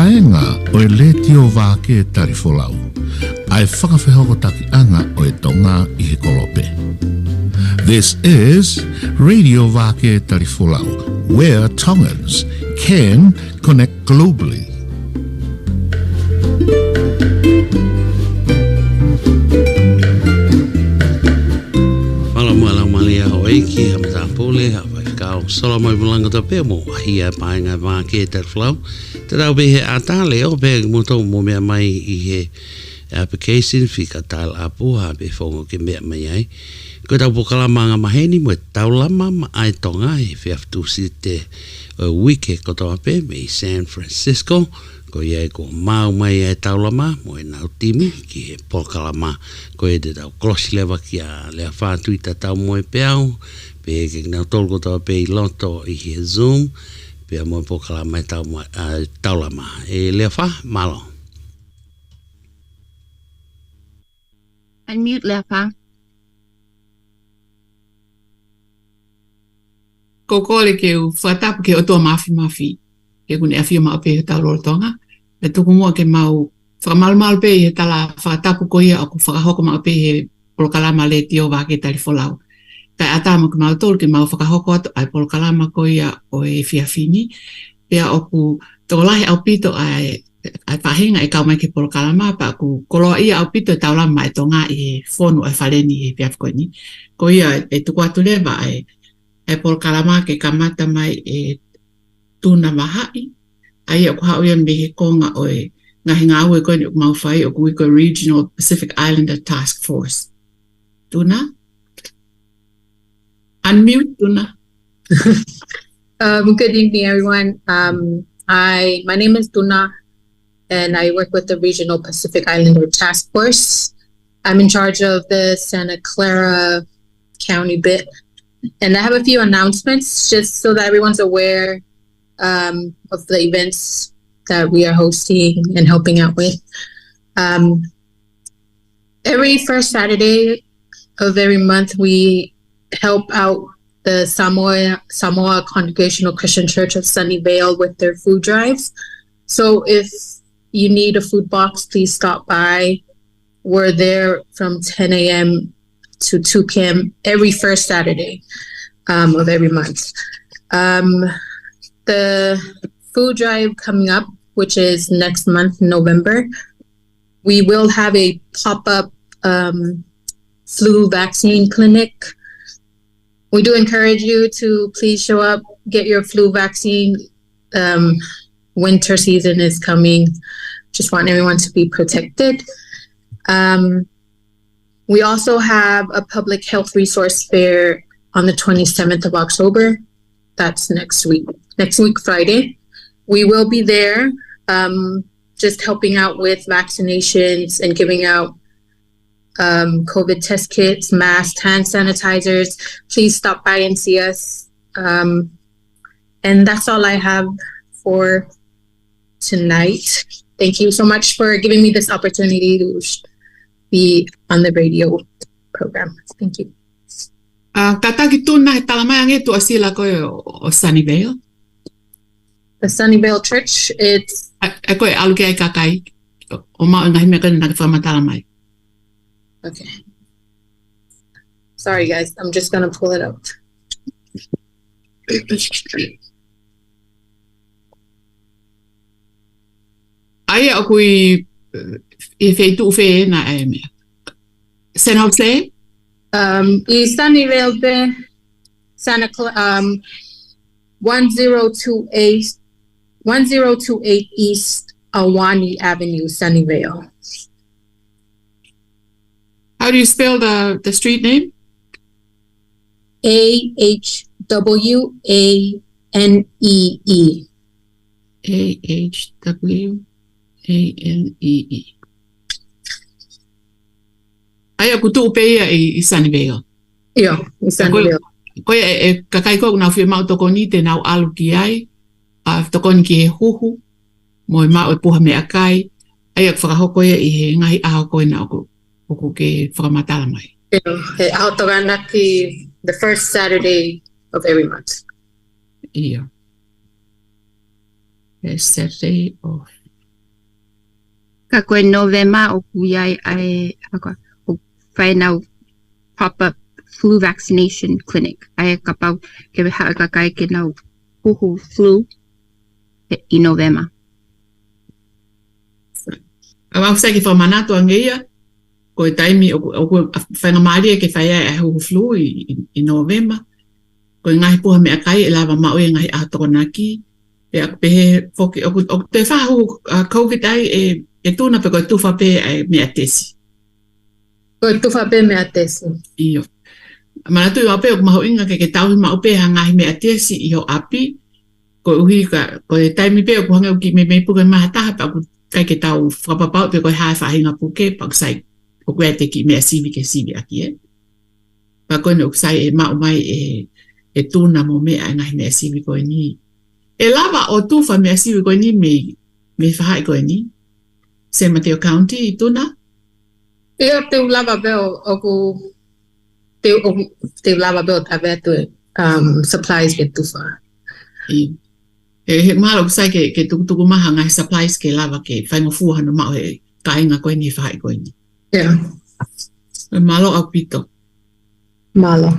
paenga o e letio Vake Tali Folau. Ai whakawhihoko taki anga o e tonga I he kolope. This is Radio Vake Tali Folau, where Tongans can connect globally. Malamuala malia o eiki hamata pole hawai kau solo mai bulanga to pe mo hia paenga Vake Tali Folau. Te rau be he atale o pe mo mea mai I he application fika tal apu ha be fongo ke mea mai ai. Ko tau pokalama nga maheni mo taulama ma ai tonga e whiaftu si te wike ko toa pe me San Francisco. Ko iai ko mau mai ai taulama mo e nau timi ki he pokalama ko e te tau klosi lewa ki a lea whātuita tau mo e peau. Pe ke nau tolko toa pe I loto I he Zoom. Pe mo e pokalama e taulama. E lea wha malo. Unmute lea wha. Ko kore ke u whatapu ke o toa mafi. Ke kune awhia mao pe he tau Tonga. E tuku mua ke mau whakamalu pe he tala whatapu ko ia o ku whakahoko mao pe he polokalama le tio Vake Tali Folau. Kai atama ke mau tolu ke mau whakahoko atu ai polokalama ko ia o e whiawhini. Pea o ku toko lahi au pito ai whahinga e kau mai ke polokalama pa ku koloa ia au pito e tau lama e tonga I he whonu ai whaleni he whiawhikoini. Ko ia e tuku atu lewa ai e polokalama ke kamata mai e tuna mahai. Ai o ku hau ia me he konga o e ngahi ngā ue koe ni o mau whai o ku iko Regional Pacific Islander Task Force. Tuna? Unmute, Tuna. Good evening, everyone. My name is Tuna, and I work with the Regional Pacific Islander Task Force. I'm in charge of the Santa Clara County bit. And I have a few announcements just so that everyone's aware of the events that we are hosting and helping out with. Every first Saturday of every month, we help out the Samoa Congregational Christian Church of Sunnyvale with their food drives. So if you need a food box, please stop by. We're there from 10 a.m. to 2 p.m. every first Saturday of every month. The food drive coming up, which is next month, November, we will have a pop-up flu vaccine clinic. We do encourage you to please show up, get your flu vaccine. Winter season is coming. Just want everyone to be protected. We also have a public health resource fair on the 27th of October. That's next week, Friday. We will be there just helping out with vaccinations and giving out COVID test kits, masks, hand sanitizers. Please stop by and see us. And that's all I have for tonight. Thank you so much for giving me this opportunity to be on the radio program. Thank you. Kataki tuna he talamai ange tu asila koe o Sunnyvale. The Sunnyvale Church, it's... E koe aluke ai kakai o mao ngahi mea kane nake whamatalamai. Okay. Sorry, guys. I'm just going to pull it out. Ai o kui e feitu ufe na e mea. San Jose? East Sunnyvale Bay, Santa Clara, 1028 East Awani Avenue, Sunnyvale. How do you spell the street name? AHWANEE. AHWANEE. Ai aku tu pe I Sunnyvale. Ia, I Sunnyvale. Koe e kakai ko na fi mau toko ni te nau alu ki ai. A toko ni ki he huhu. Mo mau e puha me akai. Ai ak whakahoko ia I he ngahi aho koe na aku ke whakamatala mai. He aho togana ki the first Saturday of every month. Ia. Saturday of Kako e Novema o kuyai ai o whainau pop-up flu vaccination clinic. Ai kapau ke hakakai ke nau huhu flu I Novema. Awau sai ke whamanato angeia, ko e taimi o whangamari e ke whaia e hu flu I November. Ko e ngahi puha mea kai e lava mao e ngahi ahatokonaki. E ak pehe foki, o te whahu COVID ai e tūna pe koe tuwha pe e mea tesi. Koe tuwha pe mea tesi. Iyo. Manatu I ape o maho inga ke tauhi mao pe ha ngahi mea tesi I ho api. Ko uhi ko e taimi pe o kuhanga uki me puka maha taha pa kai ke tau whapapau pe koe hae whahinga puke pa kusai o koe te ki mea sivi ke sivi aki e. Pa koe ne ukusai e mao mai e tūna mo mea e ngahi mea sivi koe ni. E lava o tuwha mea sivi koe ni me whahai koe ni. San Mateo County I tūna. Ia te lava beo o ku te lava beo tawe tu supplies ke tuwha. E he malo kusai ke tukutuku maha ngai supplies ke lava ke whainga fuahana mao he kainga koe ni whahai koe ni. Yeah. E malo au pito. Malo.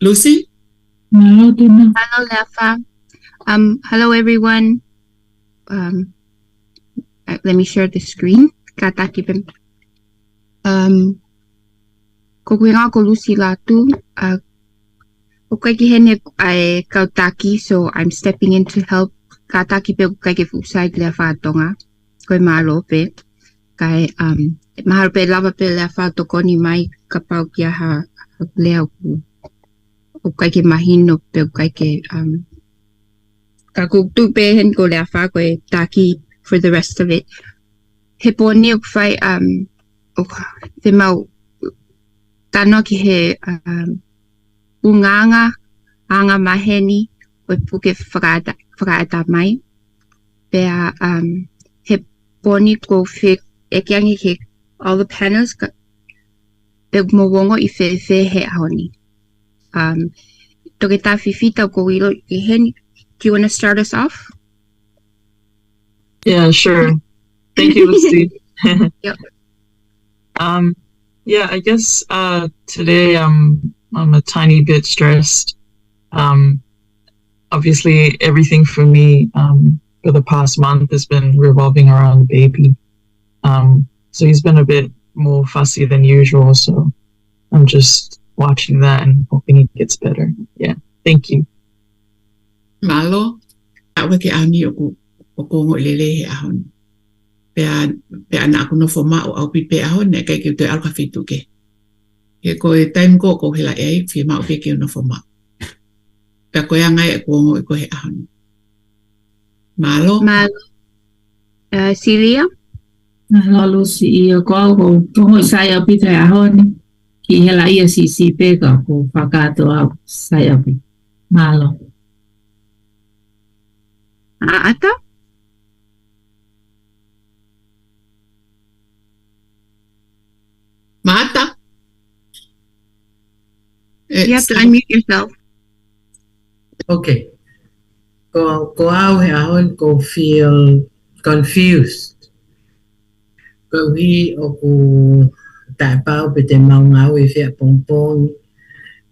Lucy? Malo tuna. Hello, Lefa. Hello, everyone. Let me share the screen. Katakipim. Ko kuinga ko Lucy latu. Okay, hene ai kautaki, so I'm stepping in to help. Kataki pe kai ke fusai le fa tonga. Ko malo pe kai mahal pe lava pe le fa to koni mai kapau kia ha le o kai ke mahino pe kai ke ka ku tu pe hen ko le fa ko taki for the rest of it. He poni o fai o te mau tano ki he unganga anga maheni o puke whakaata mai. Pea he poni ko whik e kiangi ke all the panels pe mowongo I whewhe he ahoni. Toke ta whiwhita ko wilo I hen. Do you want to start us off? Yeah, sure. Thank you, Lucy. Yep. Yeah, I guess today I'm a tiny bit stressed. Obviously, everything for me for the past month has been revolving around the baby. So he's been a bit more fussy than usual. So I'm just watching that and hoping he gets better. Yeah, thank you. Malo, awe ke ani o kongo lele he ahon. Pea na ako no foma o au pipe ahon ne kai ke te alka fitu ke. Ke ko e time ko hela e fi ma o pe ke no foma. Pea ko ya ngai kongo ko he ahon. Malo. Celia? Hello, Lucy. Ko au ko sai au pite ahon. Ki hela ia si pe ka ko whakato au sai au pi. Malo. Ata? Mata? You have to unmute yourself. Okay. Ko au he ahon ko feel confused. Ko hi o ku tai pau pe te mau ngau I fia pongpong.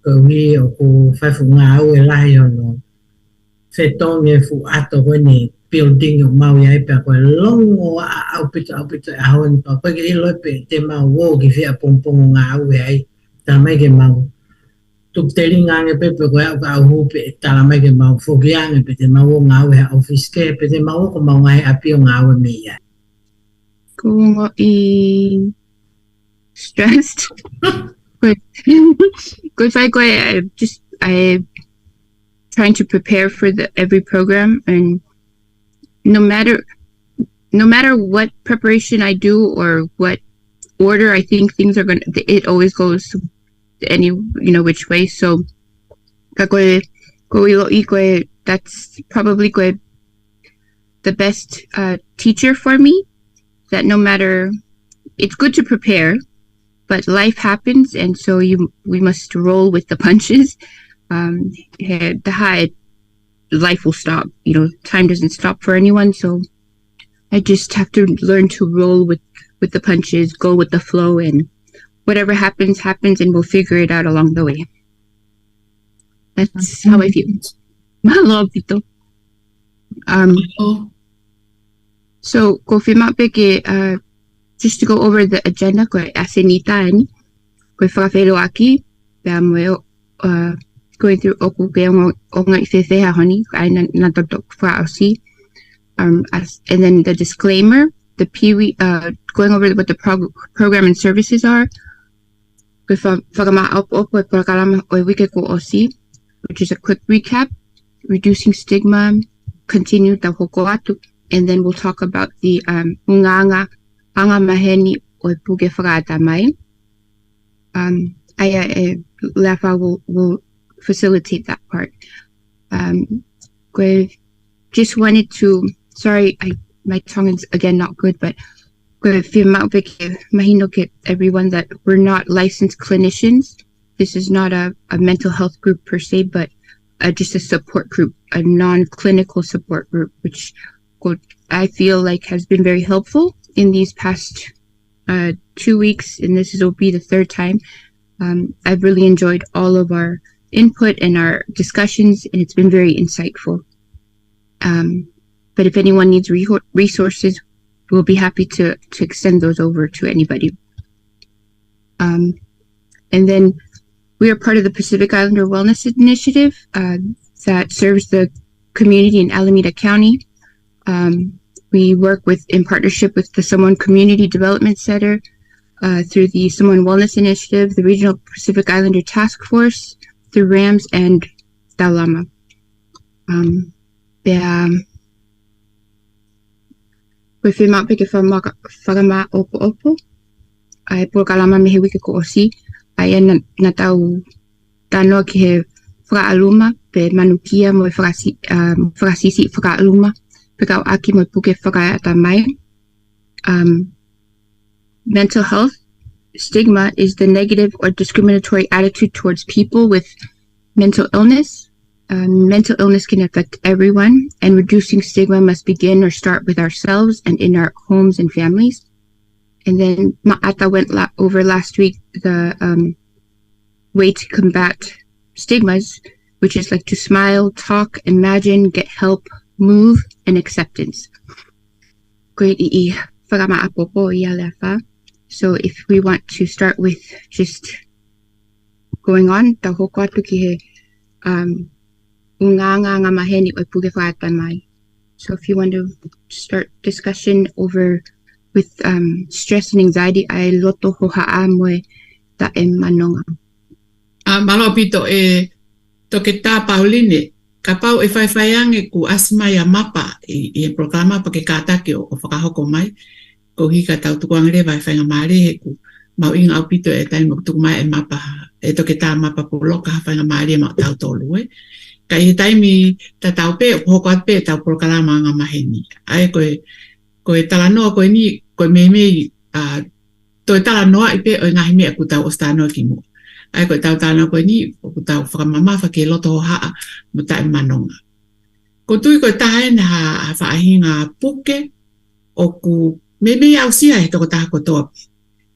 Ko hi o ku fai fu ngau e lai ono. Fe tong e fu ato hone building o mau iai pe koe longo au pita ahon. Pa koe ki loi pe te mau wo ki fia pongpong o ngau e ai. Ta mai ke mau. Tuk te ringange pe koe au ka au hupe tala mai ke mau fokiange pe te mau o ngau e office ke pe te mau ko mau ngai api o ngau e me iai. Ko I stressed. Good fight. I trying to prepare for every program, and no matter what preparation I do or what order I think things are it always goes any which way. So that's probably the best teacher for me. That no matter, it's good to prepare, but life happens, and so we must roll with the punches. The high life will stop. Time doesn't stop for anyone, so I just have to learn to roll with the punches, go with the flow, and whatever happens, happens, and we'll figure it out along the way. That's how I feel. Mahalo, Pito. So, ko whima peke, just to go over the agenda, ko asenita ani, ko whakawhero aki, pia moe going through oku ke o ngā I whewhea honi, ko ai na toto whaosi. And then the disclaimer, the going over what the program and services are. Ko whakama opo e purakalama o wike ko osi, which is a quick recap, reducing stigma, continue the hoko atu, and then we'll talk about the unganga anga maheni o puke whakaata mai. Lafa will facilitate that part. Just wanted to, sorry, my tongue is again not good, but mahino ke everyone that we're not licensed clinicians. This is not a mental health group per se, but just a support group, a non-clinical support group, which I feel like has been very helpful in these past 2 weeks, and this will be the third time. I've really enjoyed all of our input and our discussions, and it's been very insightful. But if anyone needs resources, we'll be happy to extend those over to anybody. And then we are part of the Pacific Islander Wellness Initiative that serves the community in Alameda County. We work in partnership with the Samoan Community Development Center through the Samoan Wellness Initiative, the Regional Pacific Islander Task Force, through RAMS and Dalama. With the map peke whakama opo, ai pōkalama mehe wike ko osi, ai na tau tanoa ki he whakaaluma, pe manukia mo whakasisi whakaaluma, pe kau aki mo puke whakaata mai. Mental health stigma is the negative or discriminatory attitude towards people with mental illness. Mental illness can affect everyone, and reducing stigma must begin or start with ourselves and in our homes and families. And then Ma'ata went over last week the way to combat stigmas, which is like to smile, talk, imagine, get help, move, and acceptance. So if we want to start with just going on, so if you want to start discussion over with stress and anxiety, ai loto ho ha'a moe ta e manonga. Malo pito toke tā Pauline, ka pau e whaiwhaiange ku asma ia mapa i programa pa ke kātake o whakahoko mai, ko hika tau tukuangere vai whainga maare he ku mau inga au pito e taimo tuku mai e mapa, e toke tā mapa puloka ha whainga maare mau tau tolu e. Ka i taimi ta tau pe, hoko at pe tau programa anga maheni. Ai koe talanoa koe ni, koe mei toi talanoa i pe o ngahi mea ku tau ostanoa ki mua. Ai koe tau talanoa koe ni, ku tau whakamama whake loto ho haa mo tae manonga. Ko tui koe tae na ha whaahinga puke o ku mei au sia he toko taha kotoa.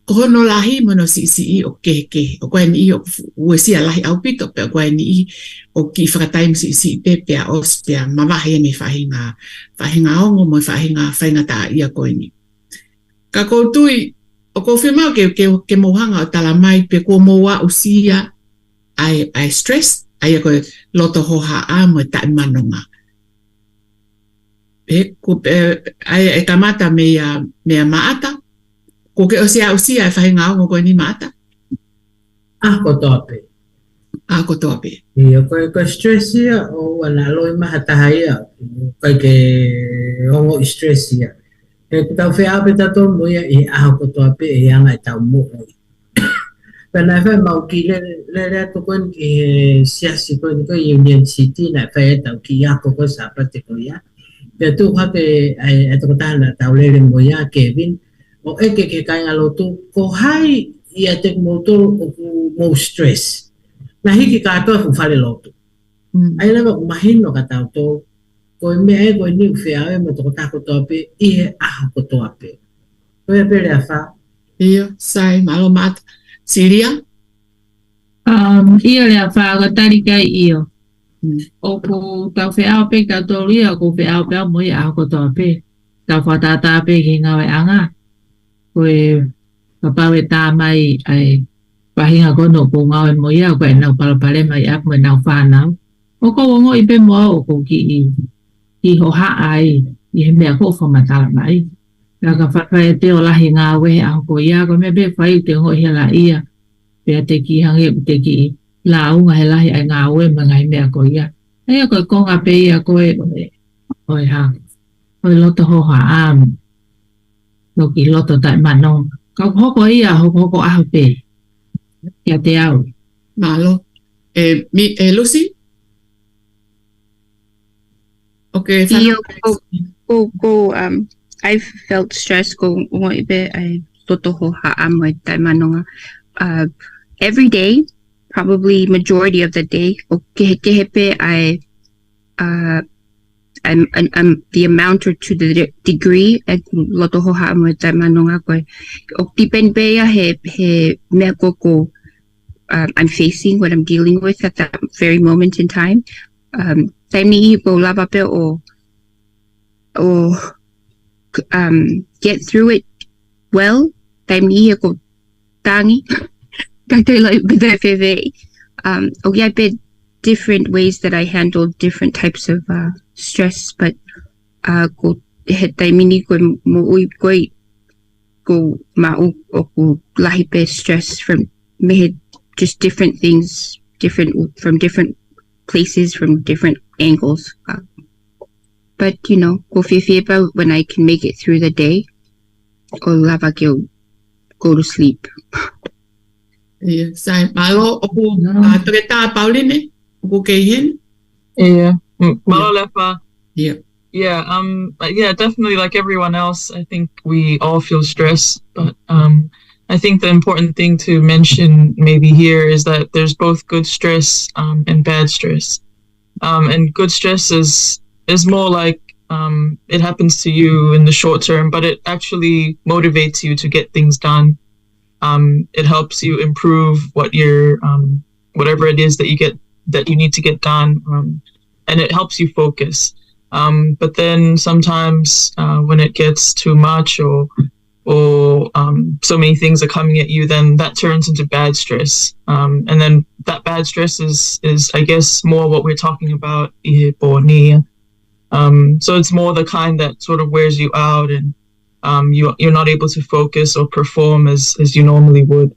Ko hono lahi mono si o kehe, o koe ni i o ue sia lahi au pito pe o koe ni i o ki whakataim si pe pea os pea mawahe me whahinga ongo mo whahinga whainga taa ia koe ni. Ka koutui, o ko whimau ke mohanga o tala mai pe ko moa o sia ai stress, ai koe loto ho haa mo tae manonga. Ai kamata mea maata, ko ke o sia e whahinga ongo koe ni maata. Ko tope. Ko tope. Ia koe stress ia o wana loi maha taha ia, koe ke ongo stress ia. E tau whea ape tato moia i aho ko tope e anga e tau mo. Pena e whai mau ki le ato koe ki he siasi koe ni koe Union City na whai e tau ki ako koe sapate koe ia. Pea tu hake e toko tahana tau lere moia Kevin, o eke ke kainga lotu, ko hai ia te motor o ku mo stress. Na hiki katoa ku whale lotu. Ai lewa ku mahino ka tau tō, ko me ko ni fea e mo to ta ko to pe e a ko to pe ko e pe le fa Ia, sai, malo mat. Siria? Ia le whaaga tarika ia. O ko tau whea pe ka tori a ko whea pe mo ia ko to pe. Tau whatata pe ki ngā anga. Ko e papawe tā mai ai pahinga kono ko ngā mo ia ko e nau palapale mai a ko e nau whanau. O ko wongo i pe moa o ko ki ho haa ai i he mea ko whamatala mai. Ka whakae te o lahi ngā wehe a ko ia ko me be whai te ho hia la ia. Pea te ki hange te ki la unga he lahi ai ngā ue ma ngai mea ko ia. Hea koe konga pe ia koe oe ha. Oe loto ho ha am. No ki loto tai manong. Ka hoko ia hoko aho pe. Ia te au. Malo. Lucy? Okay. I've felt stress go ibe I toto ho ha'am mai tai manonga. Every day, probably majority of the day. O kehepe I'm the amount or to the degree at loto ho ha'am mai tai manonga koe. O tipen bea he mea koko I'm facing, what I'm dealing with at that very moment in time. Taim ni ko lava pe o get through it well. Taim ni ko tangi. Okay, different ways that I handle different types of stress, but ko taimini ko mo ko mau o lahi pe stress from me just different things, from different places, from different angles. But you know, ko about when I can make it through the day, ko lava go to sleep. Yeah, sai malo oku treta Pauline oku keihen. Yeah, malo lefa. Yeah. Yeah, yeah, definitely like everyone else, I think we all feel stress, but I think the important thing to mention maybe here is that there's both good stress and bad stress. And good stress is more like it happens to you in the short term, but it actually motivates you to get things done. It helps you improve what you're whatever it is that you need to get done, and it helps you focus. But then sometimes when it gets too much or so many things are coming at you, then that turns into bad stress. And then that bad stress is I guess more what we're talking about. So it's more the kind that sort of wears you out, and you're not able to focus or perform as you normally would.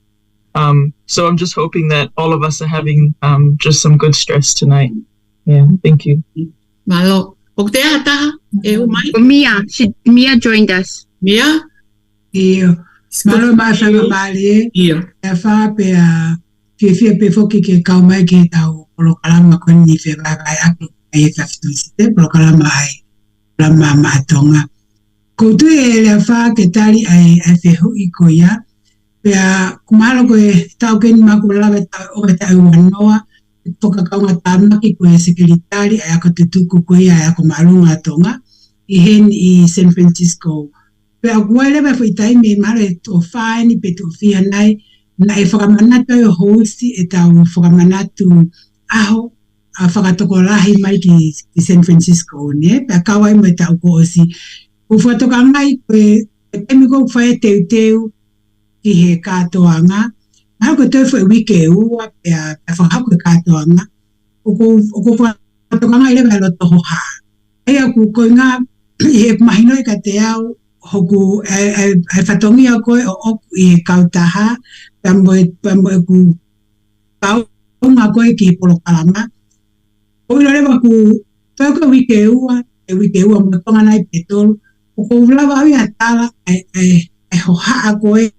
So I'm just hoping that all of us are having just some good stress tonight. Yeah, thank you. Malo. Mia joined us. Mia? Iyo. Malo mafanga bali. Iyo. Fa pe fie pe foki ke kaumai ke tau polokalama koni fe ba aku e ka fisite polokalama ai lama matonga. Ko tu e fa ke tali ai fe hu ikoya. Pe kumalo ko tau ke ni makula o ta wanoa. Toka kaunga tama ki koe sekretari ai ako tutuku koe ai ako malunga tonga I hen I San Francisco. Pe aku ele ba foi tai me mare to fine pe to fia nai na e whakamanatu e hosti e tau whakamanatu aho a whakatokolahi mai ki San Francisco ne. Pe kawai mo tau ko osi. Ko whatoka mai koe temi ko whae teu ki he katoanga. Ako te foi wike ua pe a whakahaku katoanga. Oko whatokanga I lewa loto hoha. Ai aku koe ngā he mahino I ka te au hoku ai whatongia koe o oku I he kautaha. Pamboe ku kaunga koe ki he polokalama. Oilo lewa ku toi koe wike ua mo tonga nai petolo. Oko ulawa au I atala ai hoha koe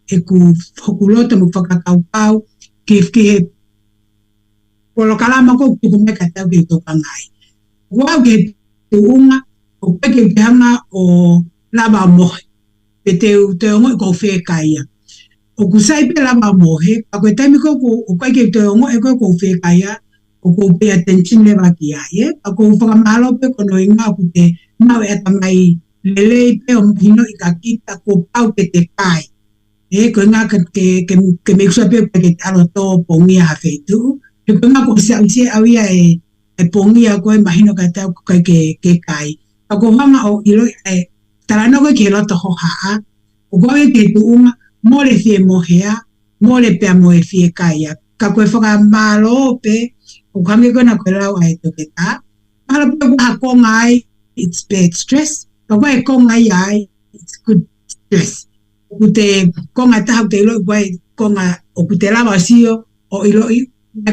e ku hokuloto mo whakakaupau ki he polokalama ko kukume katau ki tokangai. Wau ke tuunga o peke hanga o lava mohe. Pe te ongo ko whekaya. O kusai pe lava mohe, a koe taimi ko o peke te ongo e ko whekaya, ko pay attention le ba ki ai ko fa malo pe ko no inga ku te mau e tamai lele pe o hino I ka kita ko pau ke te kai ko nga ke me sa pe ke alo to pongi ha fe tu ko nga ko sa si awia e pongi ko imagino ka ta ko ke kai ko mama o ilo tala no ke lo to ha o ko ke tu uma mo le fie mo hea mo le pe mo e fie kai ka ko fa malo pe o kami ko na ko la ai to ke ta ala pe ko ngai it's bad stress pa ko ngai ai it's good stress o te ko nga ta te lo ko nga o te la vasio o ilo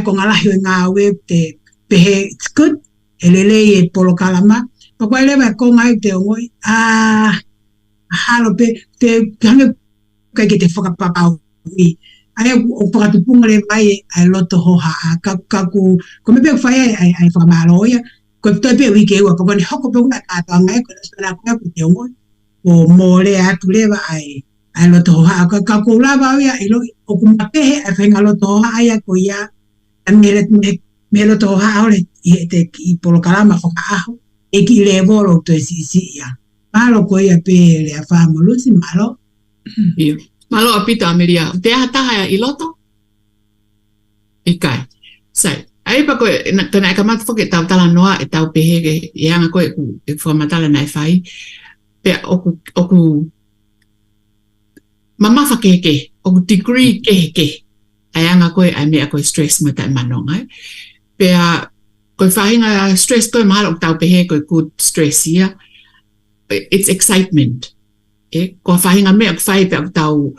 ko nga la hi nga we te pe it's good elele e polo kalama pa ko le ba ko ngai te ngoi halo pe te kame ka ke te foka pa wi ai o para tu punga le vai ai loto ho ha ka ku ko me pe fai ai fa malo ya ko te pe wi ke wa ko ni hoko pe nga ta ngai ko na ko te ngoi o mole a tu le va ai loto ho ha ka ku la va ya ilo o ku ma pe ai fa nga loto ha ai ko ya me loto ha ole te I polo kalama fo ka ho e ki le volo to si ya malo ko ya pe le fa mo lu si malo malo apita ameria te hata ha I loto ikai sai ai pa ko na ka mat fo ke tau tala noa e tau pe he ke ya nga ko e fo matala na fai pe oku mama fa ke oku degree ke ai nga ko ai me ko stress mata manong ai pe ko fa hinga stress ko malo tau pe he ko good stress ya it's excitement ko fa hinga me ko fai pe tau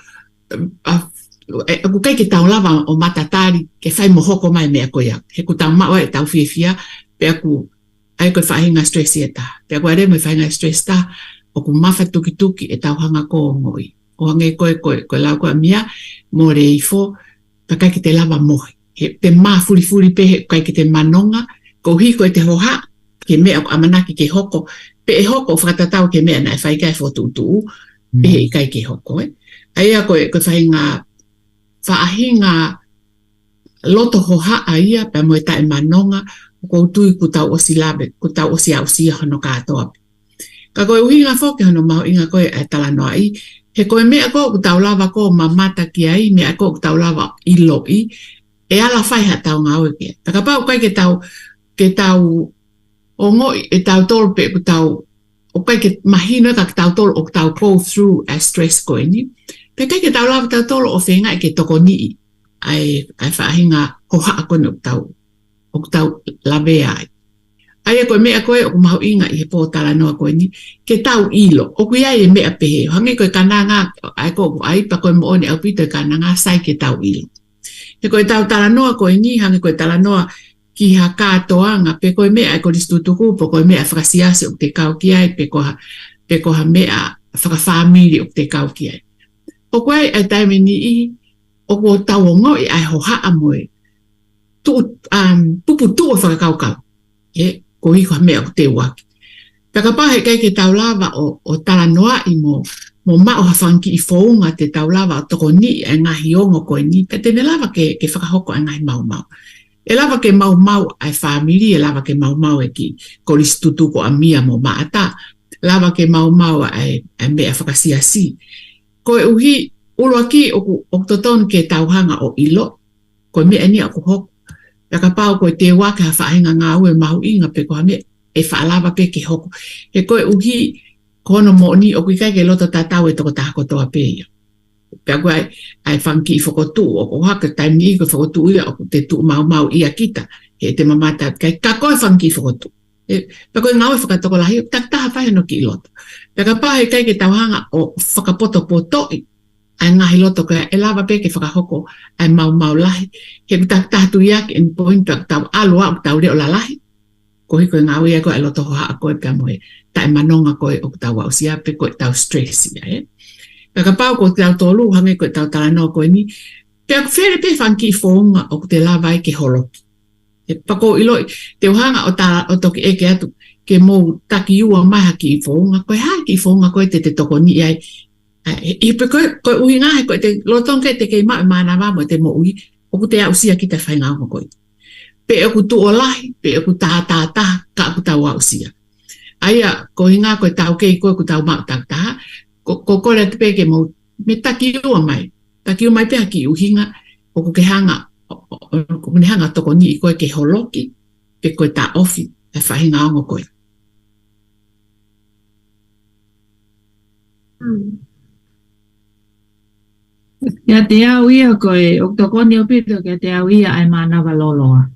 aku kai ke tau lava o matatari ke fai mohoko mai me ko ya he ku tau ma tau fia pe aku ai ko fa hinga stress ya ta pe aku ade me fa hinga stress ta o ku mafa tuki e tau hanga ko ngoi o hange ko la ko mia mo re ifo pe kai ke te lava mo pe ma fuli pe kai ke te manonga ko hi ko te hoha ke me amanaki ke hoko pe e hoko fratata ke me na fai kai fo tu pe kai ke hoko ai ko fai nga fa hinga loto hoha ai pe mo ta manonga ko tu ku tau osilabe ku tau osia no ka to ka ko hinga fo ke no ma inga ko e tala no ai he ko me ko tau lava ko mamata ki ai me ko tau lava ilo e ala fai ha tau ngau ke ka pa ko ke tau o ngoi e tau tolpe ku tau o ke mahina ka tau tol o tau go through a stress ko ni pe ke tau lava tau tol o fenga ke toko ni ai fa hinga ho ha ko no tau lave ai ai ko me ko o mau inga I po tala no ko ni ke tau ilo o ku ai me pe hange ko kananga ai ko ai pa ko mo ni au pite kananga sai ke tau ilo e ko tau tala no ko ni hange ko tala no ki ha ka toanga pe ko me ai ko distutu ku po ko me a frasiasi o te kau ki ai pe ko ha me a fra family o te kau ki ai o ko ai time ni o ko tau ngo ai ho ha amoe tu pupu tu o fra kau ko hi ko me o te waki ka pa he kai ke tau lava o tala noa I mo ma o hafanki I founga te tau lava o toko ni e ngahi ongo ko ni pe te ne lava ke whakahoko e ngahi mau e lava ke mau ai family e lava ke mau e ki ko listutu ko a mia mo maata lava ke mau ai me a whakasiasi ko e uhi ulo aki o toton ke tau hanga o ilo ko me ani ako hoko ka pau ko te waka ha whainga ngā ue mahu inga pe ko hame e whaalava pe ke hoko. He koe uhi kono mo ni o kui kai ke loto tātau e toko tāko toa pe ia. Pea koe ai whanki I whakotu o ko haka taimi ni ko whakotu ia o te tu mau ia kita. He te mamata kai ka koe whanki I whakotu. Pea koe ngā ue whakatoko lahi o taha whai no ki I loto. Pea ka pau he kai ke tauhanga o whakapoto potoi ai ngahi loto ka e lava pe ke whakahoko ai mau lahi. He tahtu ia ke in point tau alua o tau reo la lahi. Ko hi koe ngāwi e koe e loto hoa a koe pia moe tae manonga koe o tau au sia pe koe tau stress ia. Ka pau ko tau tolu hange koe tau talanoa koe ni. Pea where pe whanki I whonga o te lava e ke holoki. He pako iloi te uhanga o toki eke atu ke mou taki ua maha ki I whonga. Koe haa ki I whonga koe te toko ni ai. I pe koe ui ngahe koe te lotong ke te kei mai mana wamo te mo ui o ku te au sia ki te whainga o koe. pe aku tu olai pe aku ta ka aku tau au sia aia ko hinga ko tau ke ko aku tau ma ta ko le pe ke mo me takiu mai pe ki u hinga o ko ke hanga ko me hanga to ko ni ko ke holoki pe ko ta ofi e fa hinga ngo ko Ya te au ia koe, o toko ni o pito ke te au ia ai mana waloloa.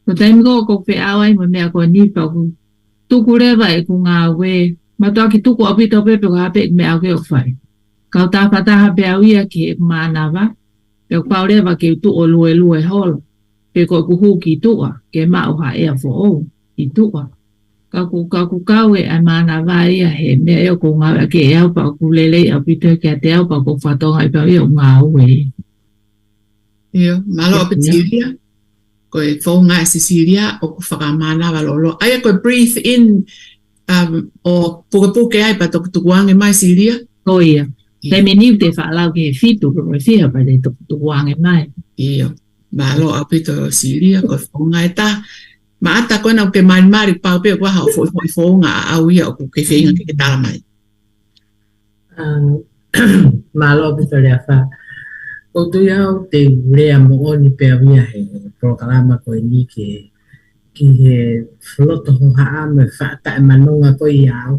Ko taimi ko pe au ai mo mea ko nipa ku tuku rewa e ku ngā we, matua ki tuku o pito pepe ko hape me au ke o whai. Kau tā pataha pe au ia ki mana wa, pe o pau rewa ke tu o lue holo, pe ko ku hu ki tua, ke mau ha ea fo o, i tua. Kau e ai mana wa ia he mea eo ko ngā ke eo pa ku lele au pito ke te au pa ko whatonga i pa eo ngā we. Ia, malo o Sicilia, ko e whaunga e Sicilia o ku whakamana walolo. Aia ko breathe in o puke ai pa tukuange mai Sicilia. Ko ia. Te me niu te whaalau ke fitu ko e whiha pa te tukuange mai. Ia, malo o pito Sicilia ko whaunga e ta. Maata ko na ke mari pau pe ko ha fo nga au ia ko ke feinga ke tala mai. Malo pito le fa. O tu ia te rea mo ni pe via he programa ko ni ki he floto ho ha me fa ta manonga ko ia.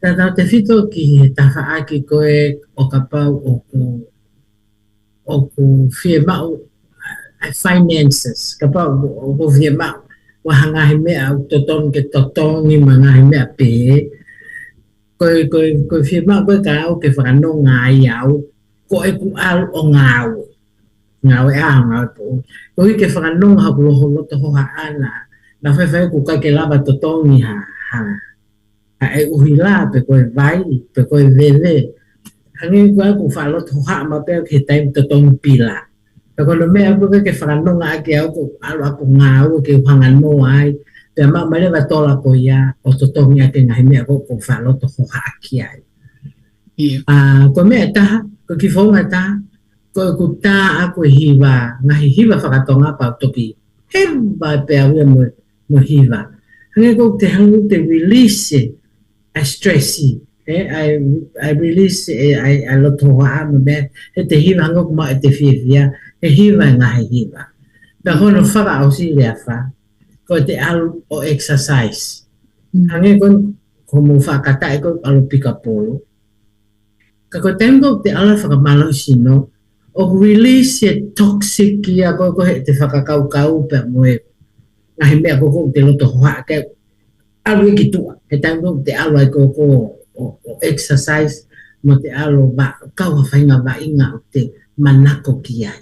Ta te fito ki ta fa aki ko e o kapau o ko fie mau finances kapau o fie mau wahanga he mea toton ke totongi manga he mea pe ko firma ko ka ke frano ngai au ko e ku al o ngau e ngau ko ke frano ha ko lo to ha ana na fe ku ka ke lava totongi ha e uhila pe ko vai pe ko vele hangi ko fa lo to ha ma pe ke time totongi pila ko lo mea ko ke frano ngai ke au ko alo ko ngau ke hangano ai te ma le va tola ko ya o totongi ate ngai mea ko fa lo to ha ki ai ko mea ta ko ki fonga ta ko ku ta a ko hiva ngai hiva whakatonga pa toki hemba pe au mo hiva hangi ko te hangu te release a stressi I release I lo to ha mo me te hiva hangu ma te fia e hiva ngai hiva da hono whaka au si lea wha ko te alu o exercise hangi ko mo whakata e ko alu pika polo kako tempo te ala whakamalo sino o release e toxic ia ko he te whakakau pe mo e ngahi mea ko te loto hoa ke alu ki tua he tempo te alu ai ko o exercise mo te alu ba kau whainga ba inga o te manako ki ai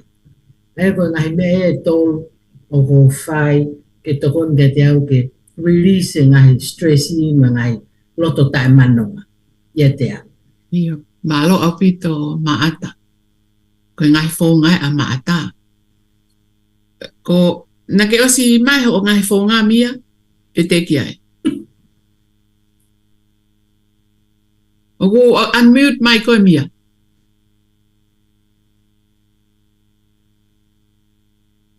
e ko ngahi mea e tol o ko whai ke tokon te au ke release ngahi stressi ngahi loto tae manonga ia te au Ia, malo au pito maata. Ko ngai fonga a maata. Ko na ke osi mai o ngai fonga mia e te ki ai. O go unmute mai ko mia.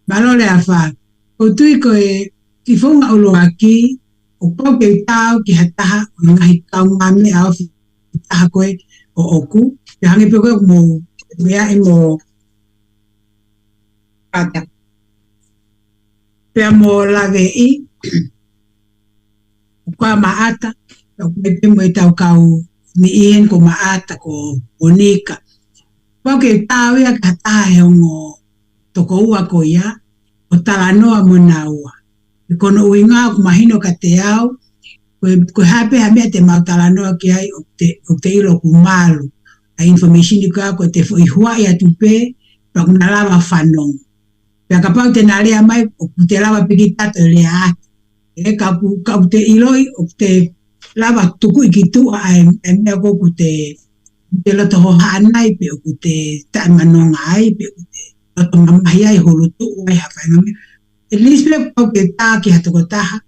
Malo le afa. O tui ko e ki fonga o lo aki o pau ke tau ki hataha o ngai kau ngame au taha koe o oku. Te hangi pe koe mo mea e mo kata. Pea mo lave i o kua maata o koe pe mo e tau kau ni ien ko maata ko onika. Pau ke tau ia ka taha e ongo toko ua ko ia o talanoa mo na ua. I kono uinga o mahino ka te au ko hape hamea te mautala ki ai o te ilo ku malu. A information di ko te foi hua ia tupe pa kuna lava whanong. Pea ka pau te narea mai o te lava pikitato le a. E ka te iloi o te lava tuku ikitu a e mea ko ku te loto hoha anai pe o ku te tae manonga ai pe o te loto mamahi ai holo tu ai hawhainga. At least pe pau ke tā ki hatoko taha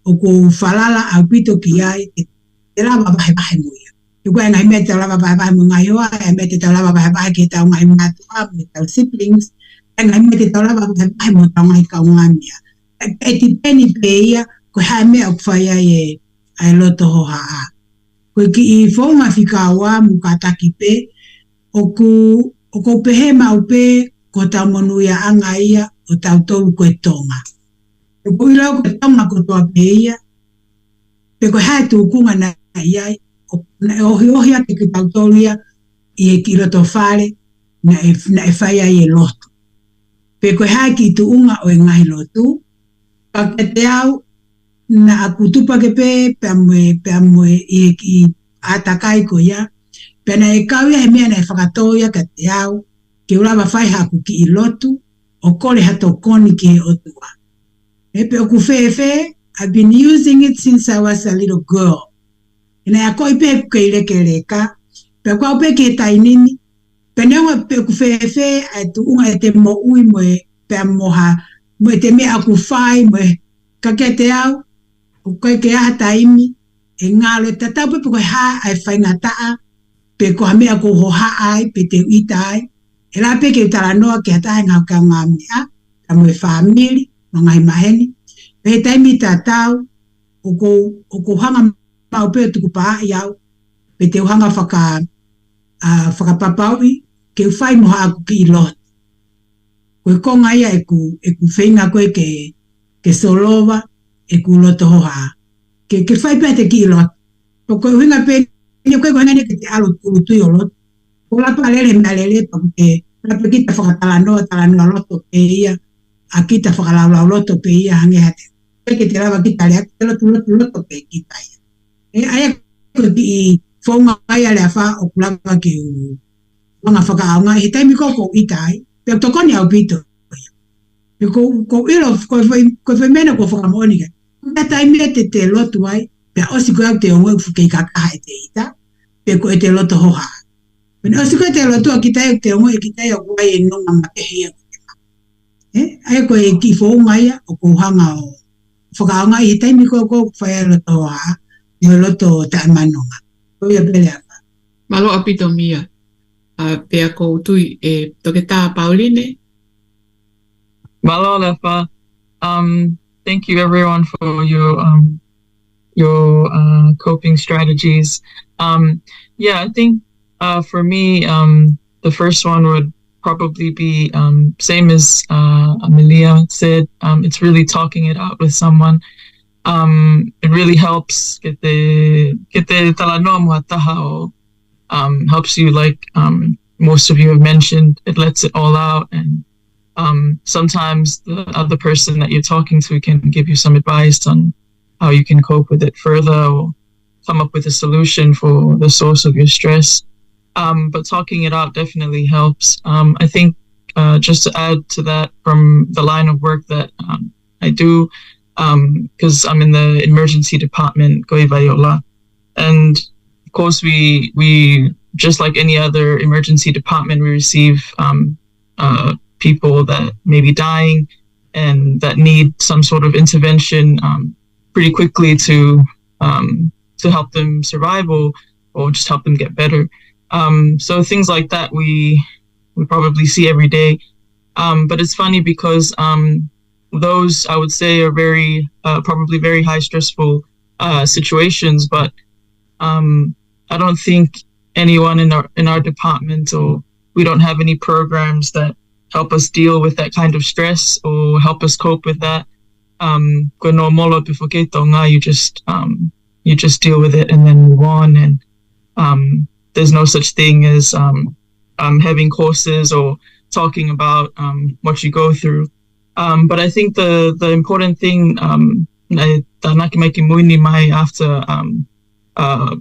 o ko whalala au pito ki ai te lava bahe moia. Te koe ngai mea te lava bahe mo ngai hoa, e mea te lava bahe ki tau ngai matua, me tau siblings, Nga me te taula wa ai mo tanga I ka unga mea. E ti peni peia ko hae mea o kwhaia ai loto ho haa. Ko ki I whaunga whikawa mu ka taki pe o ko pehe mau pe ko tau monu ia anga ia o tau tolu koe Tonga. E ko ilau koe Tonga ko toa peia pe ko hae tūkunga na iai ohi ake ki tau tolu ia I ki roto whare na e whaia I loto. Pe koe hae ki tu unga o ngahi lotu, pa ke te au na aku tupa ke pe amue I ki atakai ko ia, pe na e kau ia he mea na e whakatau ia ka te au, ke ulawa whai haku ki I lotu, o kore hato koni ki he otua. E pe oku whewhe, I've been using it since I was a little girl. E na ako I pe ke leke leka, pe kwa pe ke tainini, pe neonga pe ku whewhe, ai tu unga e te mo ui moe, pe moha, moe te mea aku whai moe, ka ke te au, o koe ke aha taimi, e ngalo e tatau pe koe haa ai whai ngataa, pe koha mea ko hoha ai, pe te uita ai, e la pe ke utara noa ke hatahe ngau ka ngā mea, ka moe whamiri, no ngai maheni, pe he taimi tatau, o ko hanga mau pe tuku paa I au, pe te uhanga whakapapaui, ke uwhai moha aku ki I lot. Koe konga ia e ku whenga koe ke solova, e ku loto hoha. Ke whai pia te ki I lot. O koe uhinga pe, ni koe koe ngani ke te alo tui o lot. Ko lapa lele mea lele, pa ke lapa kita whakatalanoa loto pe ia, a kita whakalaulau loto pe ia hange hate. Ke te rawa kita lea, ke loto pe kita ia. E aia koe ki I whaunga aia lea wha o kulaka ke wanga whakaaunga, he taimi koko itai, pe tokoni au pito. Pe ko ilo, koe whaimena ko whakamoni ka. Ka taimi te lotu ai, pe osi koe au te ongo kei kakaha e te ita, pe ko e te loto hoha. Pe osi koe te lotu a kitai te ongo e kitai o kuai e nonga makehe ia. Aia koe e ki whaunga ia, o ko hanga o whakaaunga, he taimi koko whaia loto hoha, ne loto ta manonga. Koe a pele apa. Malo apito mia. Pea ko tui e toke tā Pauline. Malo lefa. Thank you everyone for your coping strategies. Yeah, I think for me, the first one would probably be same as Amelia said. It's really talking it out with someone. It really helps get the talanoa mua taha o helps you, like most of you have mentioned, it lets it all out, and sometimes the other person that you're talking to can give you some advice on how you can cope with it further or come up with a solution for the source of your stress. But talking it out definitely helps. I think just to add to that, from the line of work that I do, because I'm in the emergency department, Koivaiola, and of course, we just like any other emergency department, we receive people that may be dying and that need some sort of intervention pretty quickly to help them survive or just help them get better. So things like that we probably see every day. But it's funny because those, I would say, are very probably very high stressful situations, but I don't think anyone in our department, or we don't have any programs that help us deal with that kind of stress or help us cope with that. You just deal with it and then move on. And there's no such thing as having courses or talking about what you go through. But I think the important thing after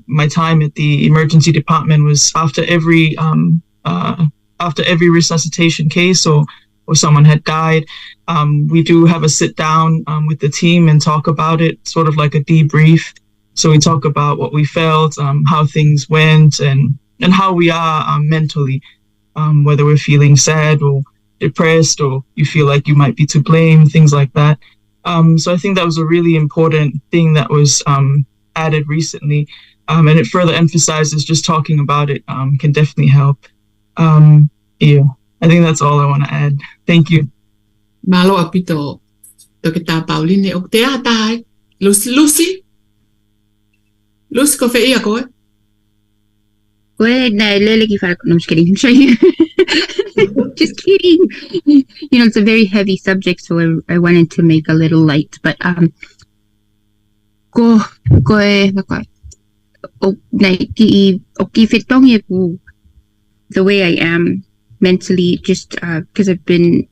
my time at the emergency department was after every resuscitation case or someone had died, we do have a sit down with the team and talk about it, sort of like a debrief. So we talk about what we felt, how things went, and how we are mentally, whether we're feeling sad or depressed or you feel like you might be to blame, things like that. So I think that was a really important thing that was added recently, and it further emphasizes just talking about it can definitely help. I think that's all I want to add. Thank you. Malo apito to kita Pauline o te atai. Lucy ko fe ia ko. Well, no, I'm just kidding. Just kidding. You know, it's a very heavy subject, so I wanted to make a little light. But the way I am mentally, just because I've been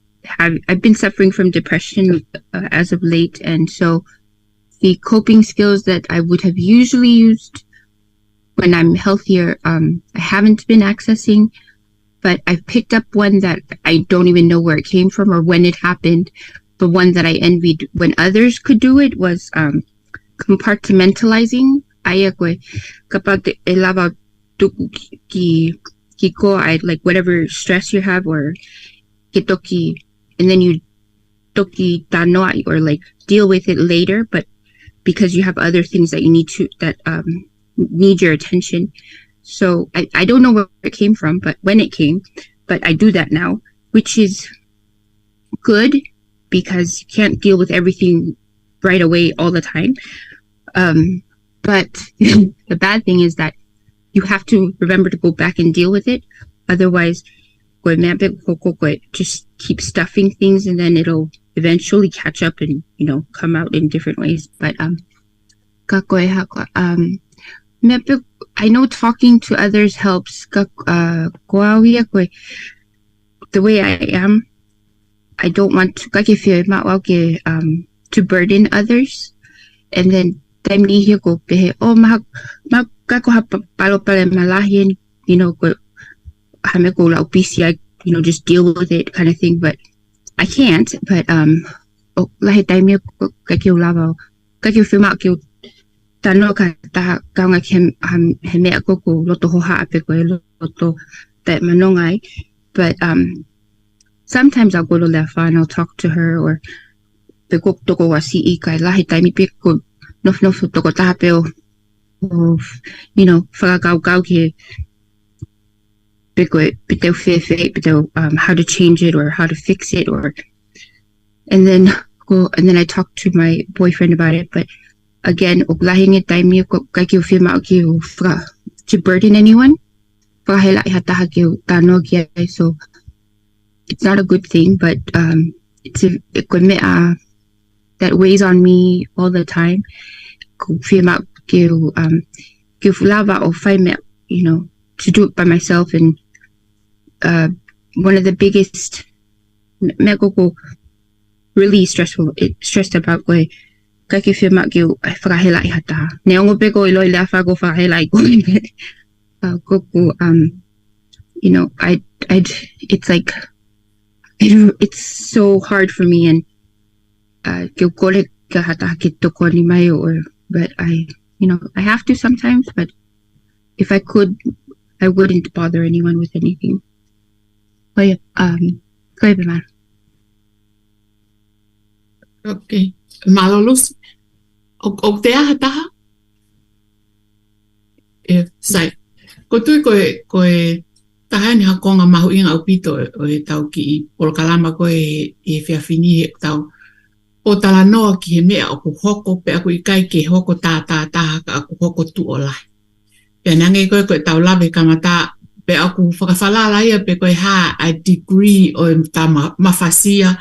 suffering from depression as of late, and so the coping skills that I would have usually used when I'm healthier, I haven't been accessing, but I've picked up one that I don't even know where it came from or when it happened. The one that I envied when others could do it was compartmentalizing. Kapag elava kiko, I like whatever stress you have or kitoki, and then you toki tanoa or like deal with it later, but because you have other things that you need to need your attention. So I don't know where it came from, but when it came, but I do that now, which is good because you can't deal with everything right away all the time. But the bad thing is that you have to remember to go back and deal with it. Otherwise, just keep stuffing things and then it'll eventually catch up and, you know, come out in different ways. But I know talking to others helps. The way I am, I don't want to burden others. And then you know, just deal with it kind of thing. But I can't. But tano ka ta kaunga he mea koko loto hoha ape koe loto te manongai. But sometimes I'll go to Lefa and I'll talk to her, or pe kok toko wa si ikai lahi taimi pe ko nof toko tape o you know whakakau ke pe koe piteu fefe piteu how to change it or how to fix it, or and then I talk to my boyfriend about it. But again, to burden anyone. So it's not a good thing, but it's that weighs on me all the time. You know, to do it by myself. And one of the biggest really stressed about you know, it's like it's so hard for me, and but I have to sometimes, but if I could, I wouldn't bother anyone with anything. Go ahead, man. Okay. Malolus o te aha taha sai ko tui koe taha ni hakonga mahu inga au pito o e tau ki I polokalama koe e whiawhini e tau o tala noa ki he mea o ku hoko pe aku I kai ke hoko taha ka aku hoko tu o lai pe nange koe tau lawe kamata pe aku whakawhalala ia pe koe ha a degree o ta mafasia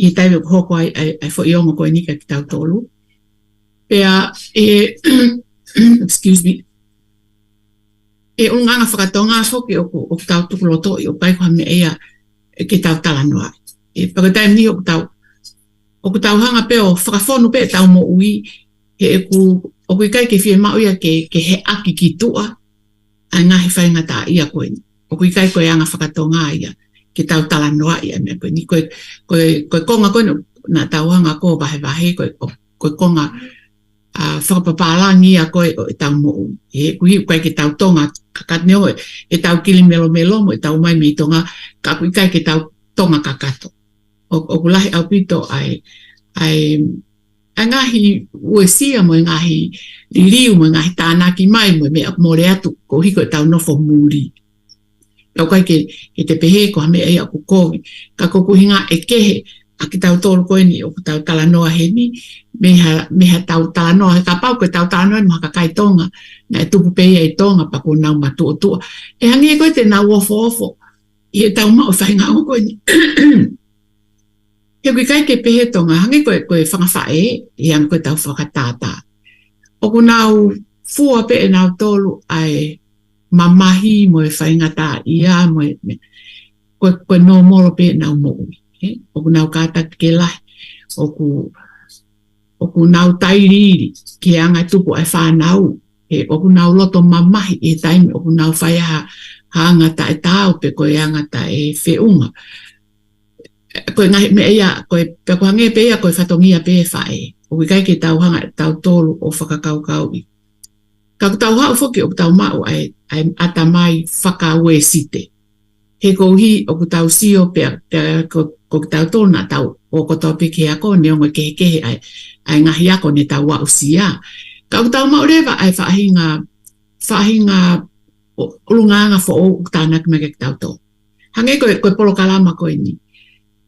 I tai me hoko ai fo iongo koe nika ki tau tolu. Pea excuse me. Unganga whakatonga foki o tau tukuloto I o pai koha me ea ki tau talanoa. Pakatai ni o tau hanga pe o whakafonu pe tau mo ui o kui kai ke whie mau ia ke he aki ki tua ai ngahi whainga ta ia koe ni. O kui kai koe anga whakatonga ia. Ki tau talanoa ia me koe ni koe konga koe na tauanga ko vahe koe konga whakapapalangi ia koe o tau mo kui koe ki tau tonga kakatneo e tau kili melo mo e tau mai mi tonga ka kui kai ki tau tonga kakato o kulahi au pito ai ngahi uesia mo ngahi liliu mo ngahi tānaki mai mo me more atu ko hiko e tau nofo muri o kai ke te pehe ko me ai aku kowi ka ko hinga e kehe a ki tau tolu ko ni o tau tala noa he ni me ha tau tala noa ka pau ko tau tala noa ma ka kai Tonga na e tupu pe ai Tonga pa ko nau matu tu e hangi ko te na ofo i tau ma o whainga o ko ni he kai ke pehe Tonga hangi ko whangawhae i ang ko tau whakatata o ko nau fua pe e nau tolu ai mamahi mo e whaingata ia mo e ko no moro pe nau mo o ku nau kata ke lai o ku nau tairiri ke anga tupu ai whanau o ku nau loto mamahi e taimi o ku nau whaiaha hangata e tau pe ko e angata e whiunga ko ngahi me ea ko e pe ko hange pe ea ko e whatongia pe e whae o ku kai ke tau hanga tau tolu o whakakaukau i ka tau hau whoki o ku tau mau ai atamai whakaue site he ko hi o ku tau sio pe ko tau tona tau o ko tau peke ako ne ongo kehe ai ngahi ako ne tau wa usia ka tau mau rewa ai whahinga ulunganga fo o tanak me ke tau to hange ko polo kalama ko ni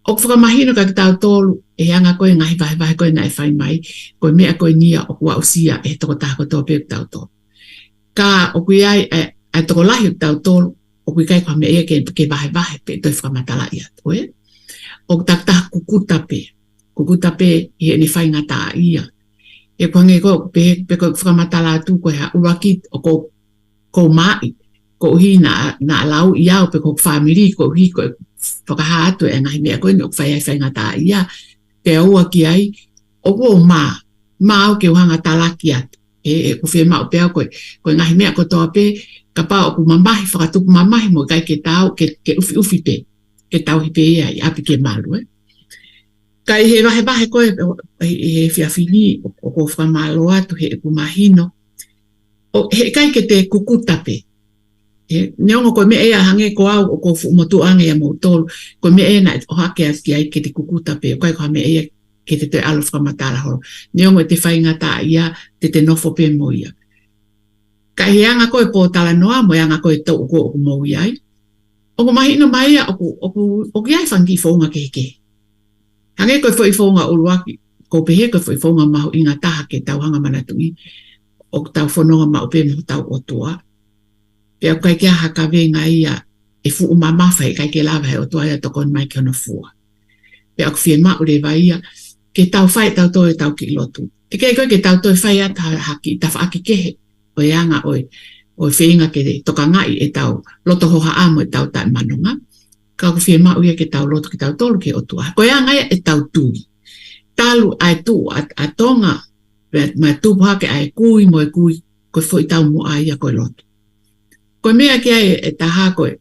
o whakamahino ka tau tolu e anga ko ngahi vai ko na whai mai ko mea ko nia o wa usia e toko tako to pe tau to ka o ku ai ai toko lahi tau tolu o ku kai kwa me e ke vai pe to whakamatala ia to o takta kukuta pe i ni whainga tā ia. E kwange ko pe ko whakamatala tu ko ha uraki o ko mai, ko hi na lau ia o pe ko family ko hi ko whakahatu e ngahi mea ko ni o whainga tā ia. Pe ua ki ai, o ko ma o ke uhanga talaki atu. E ko whi ma o pea ko ngahi mea ko toa pe, ka pa o ku mamahi, whakatuku mamahi mo kai ke tau, ke ufi pe. Ke tau hi pe ia i api ke malu kai he wahe koe he whiawhini o ko whamalo atu he ku mahino o he kai ke te kukuta pe neongo koe me ea hange ko au o ko motu ange a mo tolu koe me ea na o hake aski ai ke te kukuta pe kai koe me ea ke te alo whamatala horo neongo te whainga ta ia te nofo pe mo ia kai he anga koe po tala noa mo anga koe tau ko o mo iai o ko mahino mai o ki ai whangi whaunga keke. Hange koe whai whaunga uruaki, ko pehe koe whai whaunga mahu inga taha ke tau hanga manatui, o tau whanonga mau pe mahu tau o toa. Pea kai kia haka venga ia, e fuu mamawhai kai ke lawa he o toa ia tokon mai ki ona fua. Pea ku whie mau rewa ia, ke tau whai tau toi tau ki lotu. Te kei koe ke tau toi whai ata haki, ta whaaki kehe, o eanga oi. O whenga ke toka ngai e tau loto hoha amo e tau tai manonga. Ka ku whie mau ia ke tau loto ki tau tolu ke o tua. Ko ea ngai e tau tui. Talu ai tu a Tonga. Ma tupuha ke ai kui mo e kui. Ko fwoi tau mo ai a koe loto. Ko mea ke ai e taha koe.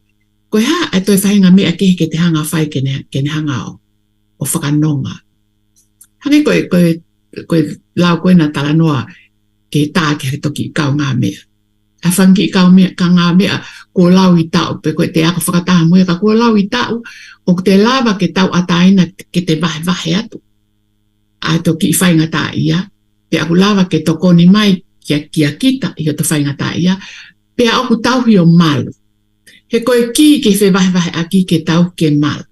Ko ha e toi whahinga mea ke te hanga whai ke ne hanga o whakanonga. Hangi koe lau koe na tala noa ke tā ke toki kau ngā mea. A whangi kau mea, ka ngā mea, ko lau i tau, pe koe te ako whakataha mua, ka ko lau i tau, o te lava ke tau ataina ke te vahe atu. A toki i whainga tā ia, pe aku lava ke tokoni mai kia kita, i o to whainga tā ia, pe aku tau hi o malu. He koe ki ke whe vahe aki ke tau ke malu.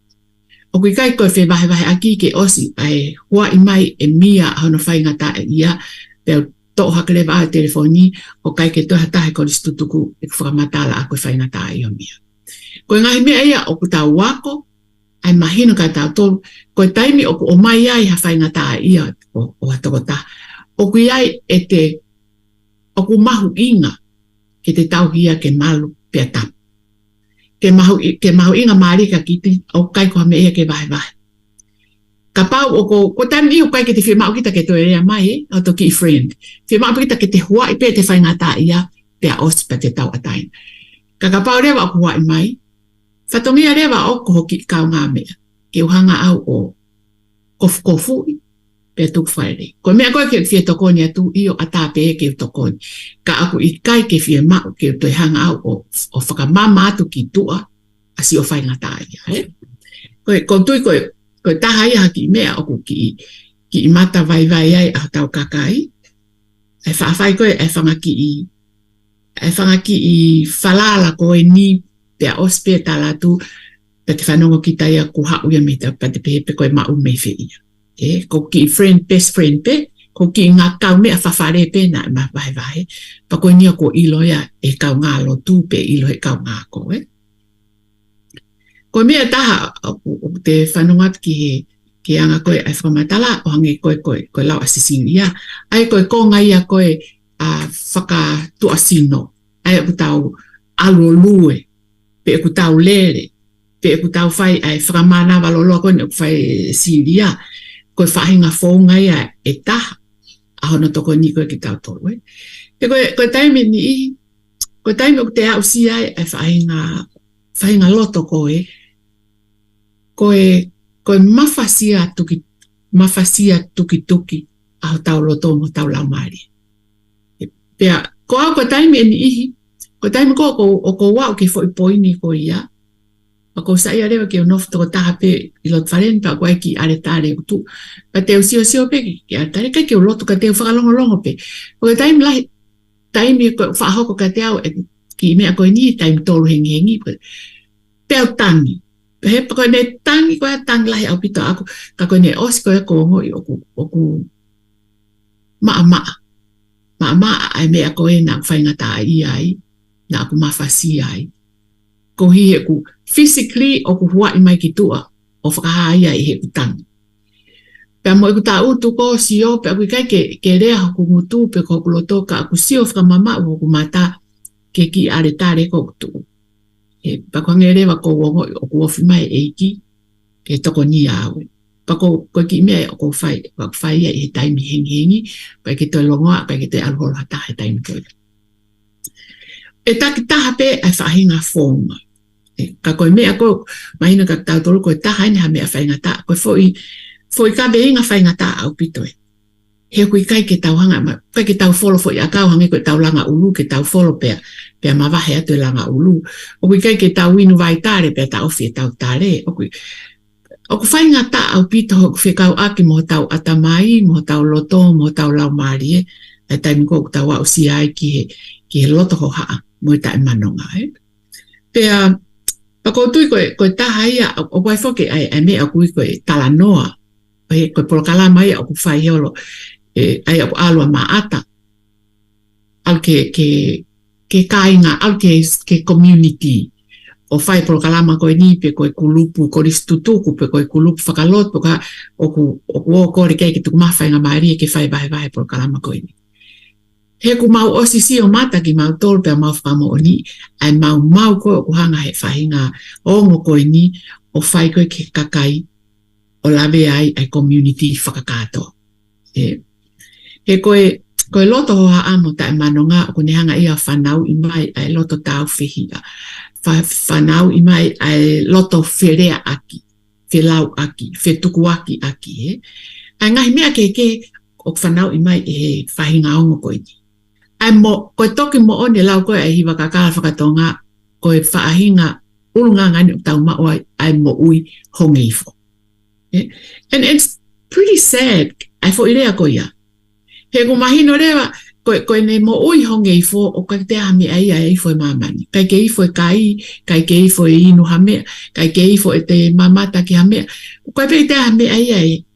O kui kai koe whe vahe aki ke osi, ai hua i mai e mia hono whainga tā ia, pe tō hakalewa a telefoni o kai ke toha tahe ko listutuku e whakamatala a koe whainga tā i o mia. Koe ngahi mea ia o ku tau wako, ai mahino ka tau tolu, koe taimi o ku o mai ai ha whainga tā ia o atoko tā. O ku iai e te, o ku mahu inga ke te tau hia ke malu pia tapu. Ke mahu inga marika ki te o kai koha mea ke vahe. Ka pau o ko taimi iu kai ke te whimau kita ke toe rea mai o to ki friend. Whimau kita ke te hua i pe te whainga tā ia pia osi pa te tau atain. Ka pau rewa o ku hua i mai. Whatongia rewa o ko hoki kau ngā mea. Ke uhanga au o kofu pia tuk whaere. Ko mea koe ke whia tokoni atu i o ata pe ke tokoni. Ka aku i kai ke whimau ke toi hanga au o whakamama atu ki tua asi o whainga tā ia. Ko tui koe taha ia ki mea o ki mata vai ai a tau kakai. E whaafai koe e whangaki i whalala koe ni pea ospe tala tu pe ke whanongo ki taia ku hau ia me ta pa te pe koe mau me fe ia. Ko ki friend, best friend pe, ko ki ngā kau mea whawhare pe na ma vai. Pa koe nia ko ilo ia e kau ngā lo tu pe ilo e kau ngā ko Ko mea taha o te whanonga ki anga koe ai whakamatala o hange koe lau asisini ia. Ai koe konga ia koe whaka tuasino. Ai aku tau alo lue, pe aku tau lere, pe aku tau whai ai whakamana waloloa koe ne aku whai siria. Koe whahinga whonga ia e taha. Ahona toko ni koe ki tau tolu. E koe taime ni ihi, koe taime o te au si ai whahinga loto koe, koe mafasia tuki au tau loto mo tau lau maari. Pea, ko au koe taime ni ihi, koe taime ko o ko wau ke fo i poini ko ia, pa ko sa ia rewa ke o nofu toko taha pe i lot wharen pa koe ki are tare utu. Pa te au sio pe ki are tare kai ke o lotu ka te au whakalongo pe. Koe taime lahi, taime koe whahoko ka te au ki mea koe ni taime tolu hengi. Pe au tangi. He pa koe ne tangi koe tangi lahi au pito aku. Ka koe ne osi koe ko ngoi oku maa ai mea koe na whaingata ai na aku mawhasi ai. Ko hi he ku physically o ku hua i mai ki tua o whakahaia i he ku tangi. Pea mo i ku ta utu ko sio pe aku kai ke rea ku ngutu pe ko ku loto ka aku sio whakamama o ku mata ke ki are tare ko kutu. Pa ko ngerewa ko wongo o ku ofi mai eiki ke toko ni awe. Pa ko ki mea o ku whai ia i he taimi hengi pa ke te longoa pa ke te alholo hata he taimi koe. E taki taha pe ai whahinga whonga. Ka koe mea ko mahina ka tau tolu koe taha ene ha mea whainga ta. Koe foi ka beinga whainga ta au pitoe. He koe kai ke tau hanga, kai ke tau wholo foi a kau hange koe tau langa ulu ke tau wholo pea mawahe atu e langa ulu. O koe kai ke tau inu vai tare pea tau ofi e tau tare. O koe whainga ta au pito ho koe kau aki mo tau atamai, mo tau loto, mo tau lau maari e taimi ko tau au si ai ki he loto ho haa. Mo ta manonga Pea pa ko tui koe taha ia o koe foke ai mea koe talanoa koe polokalama ia o ku whai heolo ai o alua maata al ke kainga al ke community o whai polokalama koe ni pe koe kulupu koristutuku pe koe kulupu whakalot o ku kore kei ke tuku mawhainga maari ke whai vahe polokalama koe ni. He ku mau osisi o mata ki mau tolu pea mau whamo o ni, ai mau koe o kuhanga he whahinga ongo koe ni, o whai koe ke kakai, o lawe ai community whakakato. He koe loto hoa amo ta e manonga o kunehanga ia whanau i mai ai loto tau whihia. Whanau i mai ai loto wherea aki, whelau aki, whetuku aki. Ai ngahi mea ke o whanau i mai e whahinga ongo koe ni. Ai mo, koe toki mo one lau koe ai hiwa kakala whakatonga, koe whaahinga urunga ngani o tau mao ai mo ui hongeifo. And it's pretty sad, ai fo irea koe ia. He ku mahino rewa, koe ne mo ui hongeifo o kai te hame ai fo e mamani. Kai ke ifo e kai ke ifo e inu hamea, kai ke ifo e te mamata ki hamea. Koe pe te hame ai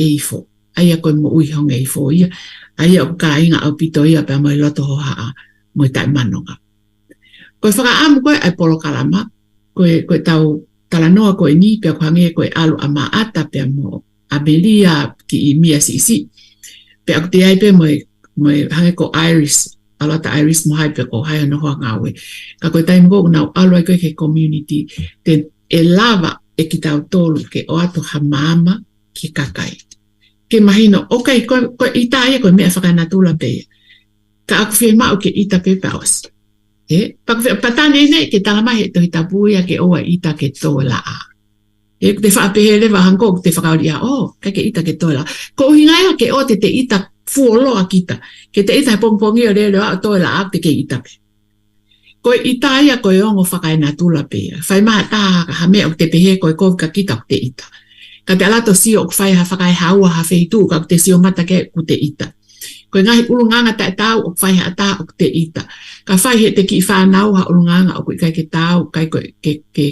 ifo, ai koe mo ui hongeifo ia. Ai o ka inga au pito ia pe mai loto ho haa mo tai manonga. Koe whakaamu koe ai polo kalama, koe tau talanoa koe ni pe hange koe alu ama ata pe mo abelia ki i mia sisi. Pe aku te ai pe mo hange ko iris, alata iris mo hai pe ko hai no hoa ngawe. Ka koe taim ko nau alu ai koe ke community te e lava e ki tau tolu ke o ato hamama ki kakai. Ke mahino, okay, koe ita ia koe mea whakanatula pe. Ka aku whia mau ke ita pe paos. Patane nei ke talamahe tohi tapuia ke oa ita ke tola a. Te whaapehe lewa hanko te whakauri a, kai ke ita ke tola. Ko hingaia ke o te ita fuoloa kita. Ke te ita pongpongi o leo a tola a te ke ita pe. Koe ita ia koe ongo whakainatula pe. Whai maha taha ka hamea o te pehe koe kovika kita o te ita. Ka te alato sio o whai ha whakai haua ha wheitu ka te sio mata ke ku te ita. Ko ngai ulunganga ta tau o fai ha ta o te ita. Ka fai he te ki whanau ha ulunganga o kai ke tau, kai ke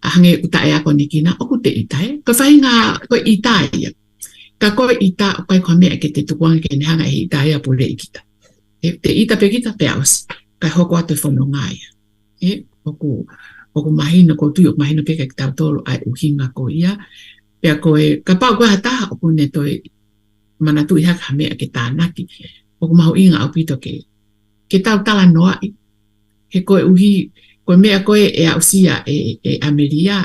hange ku ta ea ko nikina o ku te ita e. Ko fai ngā ko ita ia. Ka koe ita o kai kwa mea ke te tukuanga ke ne hanga he ita ia pule i kita. Te ita pe kita pe aus. Kai hoko atu whono ngā ia. Oku mahina ko tui o mahina pe kai tau tolo ai uhinga ko ia. Pea koe, ka pau koe hataha o kune toi mana tui haka mea ke tānaki. O ku mahu inga au pito ke tau tala noai. He koe uhi, koe mea koe e ausia e Ameria.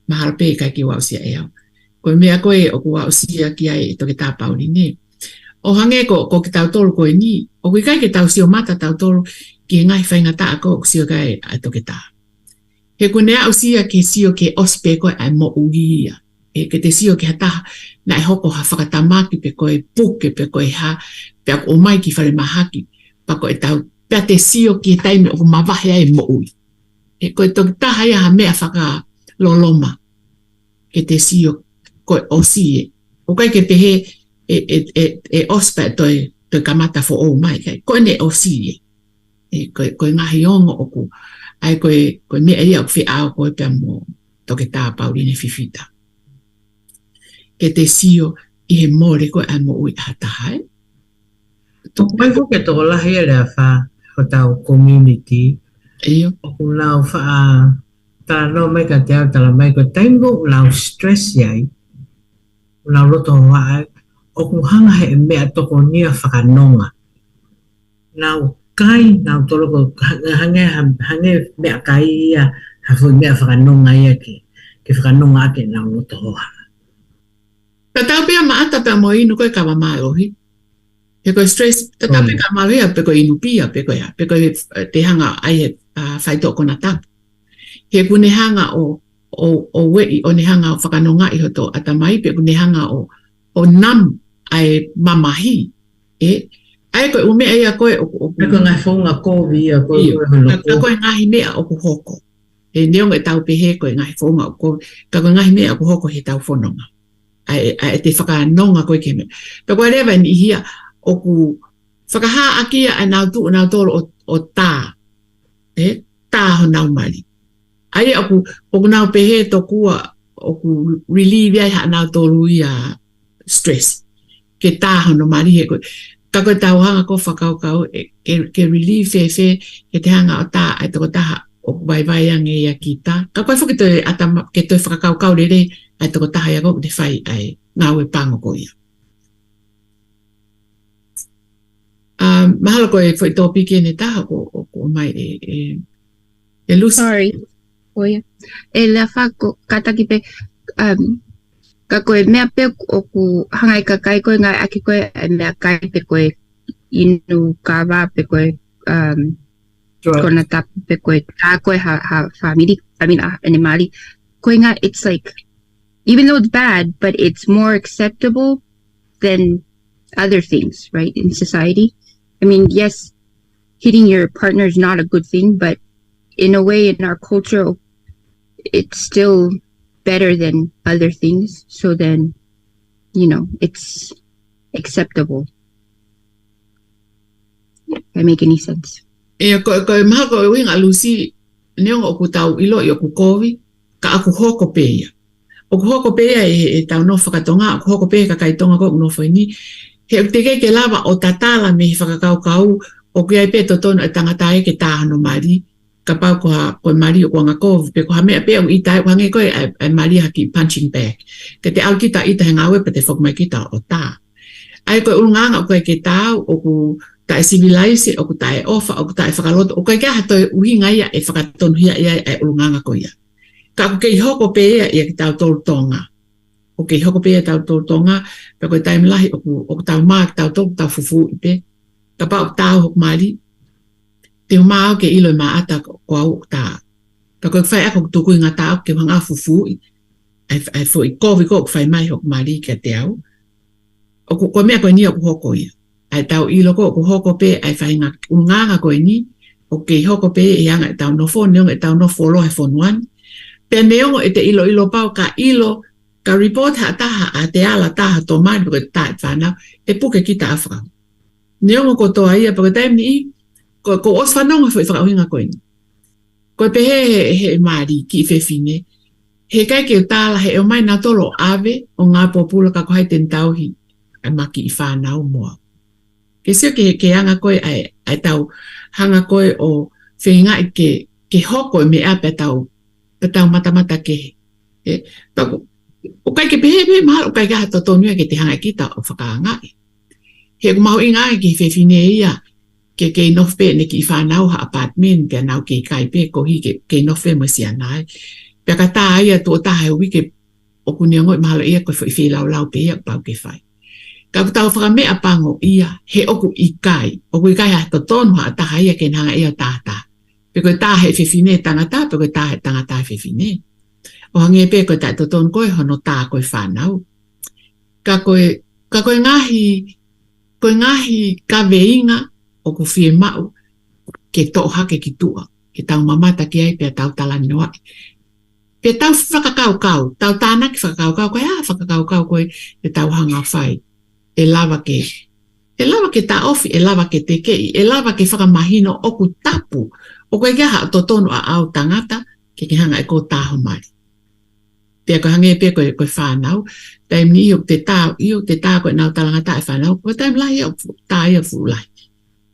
Mahara pe kai ki ausia e au. Koe mea koe o ku ausia ki ai e toke tā pauri ne. O hange ko ke tau tolu koe ni. O kui kai ke tau sio mata tau tolu ki ngai whainga tā ko sio kai a toke tā. He kune ausia ke sio ke ospe koe ai mo uia. E ke te sio ke hataha na e hoko ha whakatamaki pe koe puke pe koe ha pe ako o mai ki whare mahaki pa koe tau pe te sio ki e taime o mawahe ai mo ui. E koe toki taha ia ha mea whaka loloma ke te sio koe osie. O kai ke pehe e ospa toi kamata fo o mai kai. Koe ne osie. E koe ngahi ongo oku ai koe mea ia o whi ao koe pe mo toke tā paurine fifita. Ke te sio I he more koe a mo ui hatahai. Mai ko ke tō lahi e rea wha o tau community. Iyo. O ku lau wha tā no mai ka te au tala mai ko taingo lau stress iai. Lau roto hoa o ku hanga he mea toko nia whakanonga. Lau kai lau tolo ko hange mea kai ia hafui mea whakanonga ia ke whakanonga ake lau roto hoa. Ka tau pia maata pia mo inu koe kawa mai ohi. Pe koe stress, ka tau pia kawa rea pe koe inu pia pe koe te hanga ai he whaito kona tapu. He kune hanga o wei o ne hanga o whakanonga I hoto atamai pe kune hanga o nam ai mamahi. Ai koe umea ia koe Pe koe ngai whaunga kovi ia koe ka koe ngahi mea o ku hoko. He neonga tau pe he koe ngahi whaunga o kovi. Ka koe ngahi mea o ku hoko he tau whanonga. Ai te whakanonga koe ke mea. Pe koe rewa ni hia o ku whakaha akia ai nau tolo o tā. Tā ho nau mari. Ai o ku nau pehe to kua o ku relieve ai ha nau tolo ia stress. Ke tā ho no mari he koe. Ka koe tau hanga ko whakaukau ke relieve fe ke te hanga o tā ai toko taha o ku vai ange ia ki tā. Ka koe whakitoe atama ke toi whakaukau rere ai toko taha ia ko te whai ai ngāwe pango ko ia. Mahala koe whai tō pike ne taha ko mai e Lucy. Sorry. Oia. E lea whako kataki pe ka koe mea pe o ku hangai ka kai koe ngai aki koe mea kai pe koe inu kawa pe koe kona tapu pe koe tā koe ha family, animali. Koe ngai, it's like, even though it's bad, but it's more acceptable than other things, right, in society. I mean, yes, hitting your partner is not a good thing, but in a way, in our culture, it's still better than other things. So then, it's acceptable. If I make any sense. E koe maha koe winga Lucy, neonga o ku tau ilo I o ku kovi, ka aku hoko peia. O ku hoko peia e tau no whakatonga, o ku hoko peia ka kaitonga ko no whaini. He te ke lava o tatala me hi whakakaukau, o ku ai pe totono e tangata e ke tāhano mari, ka pau koe mari o kuanga kovi, pe koha mea pea o ita e kuhange koe e mari haki punching bag. Ke te au kita ita he ngawe pa te whakumai kita o tā. Ai koe urunganga o koe ke tau, o ku ta e civilize, o ku ta e ofa, o ku ta e whakaloto, o koe kia hatoi uhinga ia e whakatonu hia ia e urunganga koe ia. Ka ku kei hoko pēia ia ki tau tolu tonga. O kei hoko pēia tau tolu tonga, pe koe taime lahi o ku tau maa ki tau tolu tau fufu I pe. Ka pau tau hok mari, te maa au ke ilo I maa ata ko au tā. Ka koe whai ako tuku I ngā tau ke wanga fufu ai fo I kovi ko whai mai hok mari ki te au. O koe mea koe ni o ku hoko ia. Ai tau ilo ko ku hoko pe ai whai nganga koe ni, o kei hoko pe I anga tau nofo, neonga tau nofo lo he fonuan. Pe neongo e te ilo pau ka ilo ka report ha taha a te ala taha to mai ko ta whanau e puke ki ta afra neongo ko toa ia pa taim ni ko os whanonga foi whakauhinga koe ni ko pe he mari ki fefine he kai ke tala he o mai na tolo ave o ngā popula ka kohai ten tauhi ai maki I whanau moa ke sio ke anga koe ai tau hanga koe o whenga I ke hoko me a pe tau mata ke o kai ke pehe mahal o kai ka hato tonua ke te hanga kita o whakaangai. He maho inga ke whewhine ia ke nofe ne ki whanau ha apartment ke nau ke kai pe ko hi ke nofe mo si anai. Pea ka tā ia tō taha ui ke o kuni angoi mahalo ia koe whi lau pe ia pau ke whai. Ka tau whakamea pango ia he oku I kai. Oku I kai hato tonu ha taha ia ke hanga ia tātā. Pe koe tā he whewhine tangata pe koe tā he tangata whewhine. O hange pe koe tai toton koe hono tā koe whanau. Ka koe ngahi ka veinga o ku fie mau ke toha ke ki tua. Ke tau mamata ki ai pe tau talani noa. Pe tau whakakau, tau tāna ki whakakau koe, whakakau koe e tau hanga whai. E lava ke tā ofi, e lava ke te kei, e lava ke whakamahino o ku tapu. O koe kia totono a au tangata ke hanga e ko tāho mai. Pea ko hange pea koe whanau, taim ni iok te tā koe nau talangata e whanau, koe taim lai o tā ia fulai.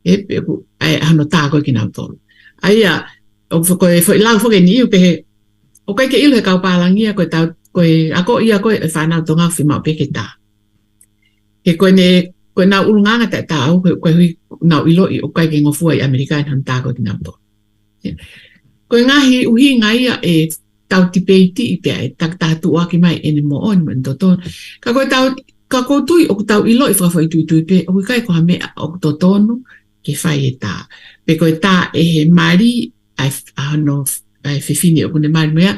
E pea ko, ai hano tā koe ki nau tolu. Aia, o koe lau whoke ni iok he, o koe ke ilu he kau pālangia koe tau, koe ako ia koe e whanau tonga whimau pea ke tā. He koe nau urunganga te tā au, koe hui nau ilo I o koe ke ngofua I Amerikai hano tā koe ki nau tolu. Koe ngahi uhi ngaia e tau tipeiti I pia e taktatu aki mai ene mo on mo toton ka koe tui o tau ilo I whawhai tui pe o kai ko hame o totono ke whai e tā pe koe tā e he mari ai whewhine o kune mari mea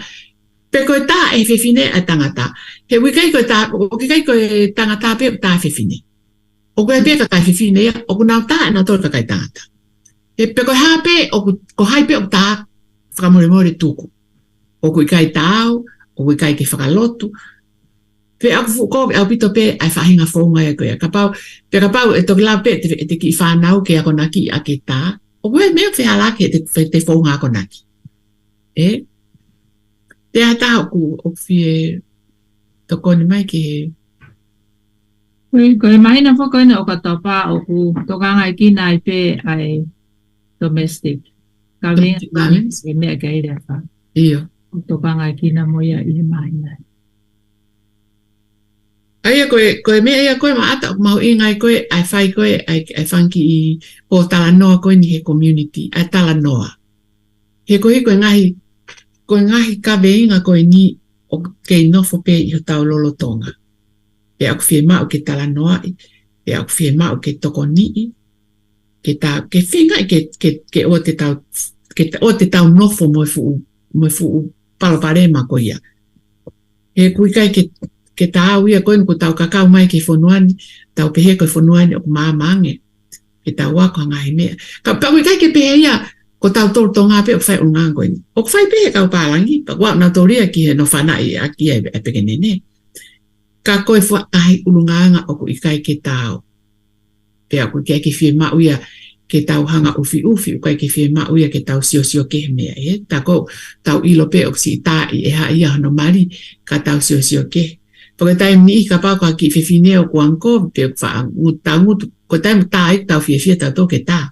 pe koe tā e whewhine a tangata he wikai koe tā o kai koe tangata pe o tā whewhine o koe pe ka kai whewhine ia o kunau tā e nau tol ka kai tangata he pe koe hape o ko hai pe o tā whakamore tuku o kui kai tau, o kui kai ke whakalotu. Pe aku fuko, au pito pe, ai whahinga whonga e koe. Ka pau e toki lau pe, te ki whanau ke ako naki a ke tā. O koe mea whihalake te whonga ako naki. Te hata o fie tokoni mai ke Koe mahina whakaina o katopa o ku tokanga I kina I pe ai domestic. Ka mea ke ere a wha. Iyo. Tokanga I kina moia I mahina. Aia koe mea ia koe maata o mau ingai koe ai whai koe ai whanki I o talanoa koe ni he community, ai talanoa. He koe ngahi ka veinga koe ni o kei nofo pe I ho tau lolo tonga. Pe aku fie mau ke talanoa I, pe aku fie mau ke tokoni I, ke whinga I ke o te tau nofo mo fu palaparema ko ia. He kui kai ke tāu ia koe ko tau kakau mai ke whonuani, tau pehe koe whonuani o māmange, ke tau wako hangai mea. Ka kui kai ke pehe ia, ko tau tolu tō ngā pe o whai unga koe ni. O whai pehe kau pālangi, pa wak nā tōria ki he no whanai a ki e pekenene. Ka koe whakahi ulunganga o ku I kai ke tāu. Pe a kui kai ke whie mau ia, ke tau hanga ufi o kai ke whie mau ia ke tau sio ke mea e. Ta ko tau ilo pe o si tā I e ha ia hano mari ka tau sio ke. Pake taim ni ka pau ka ki whiwhine o kuanko pe wha ngutangut ko taim tā I tau whie tau tō ke tā.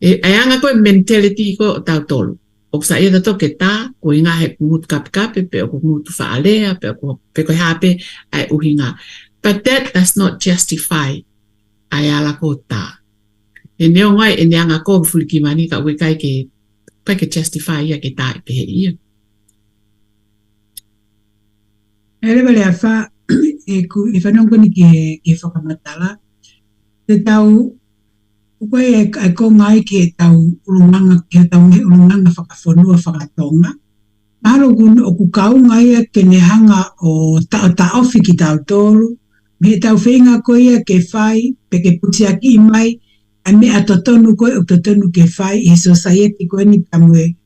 E anga koe mentality ko tau tolu. O sa ia tau ke tā, ko inga he ngut kape pe o ngut whaalea pe ko hape ai uhinga. But that does not justify ai ala ko tā. E neo ngai e neanga ko fuliki mani ka we kai ke justify ia ke tai pe ia. Ele vale a fa e whanong koni ke whakamatala. Te tau koe e ko ngai ke tau urunganga ke tau me urunganga whakawhonua whakatonga. Mahalo kun o ku kau ngai ke nehanga o taofi ki tau tolu. Me tau whenga koe ia ke whai pe ke putiaki mai a me a totonu koe o totonu ke whai I society koe ni tamwe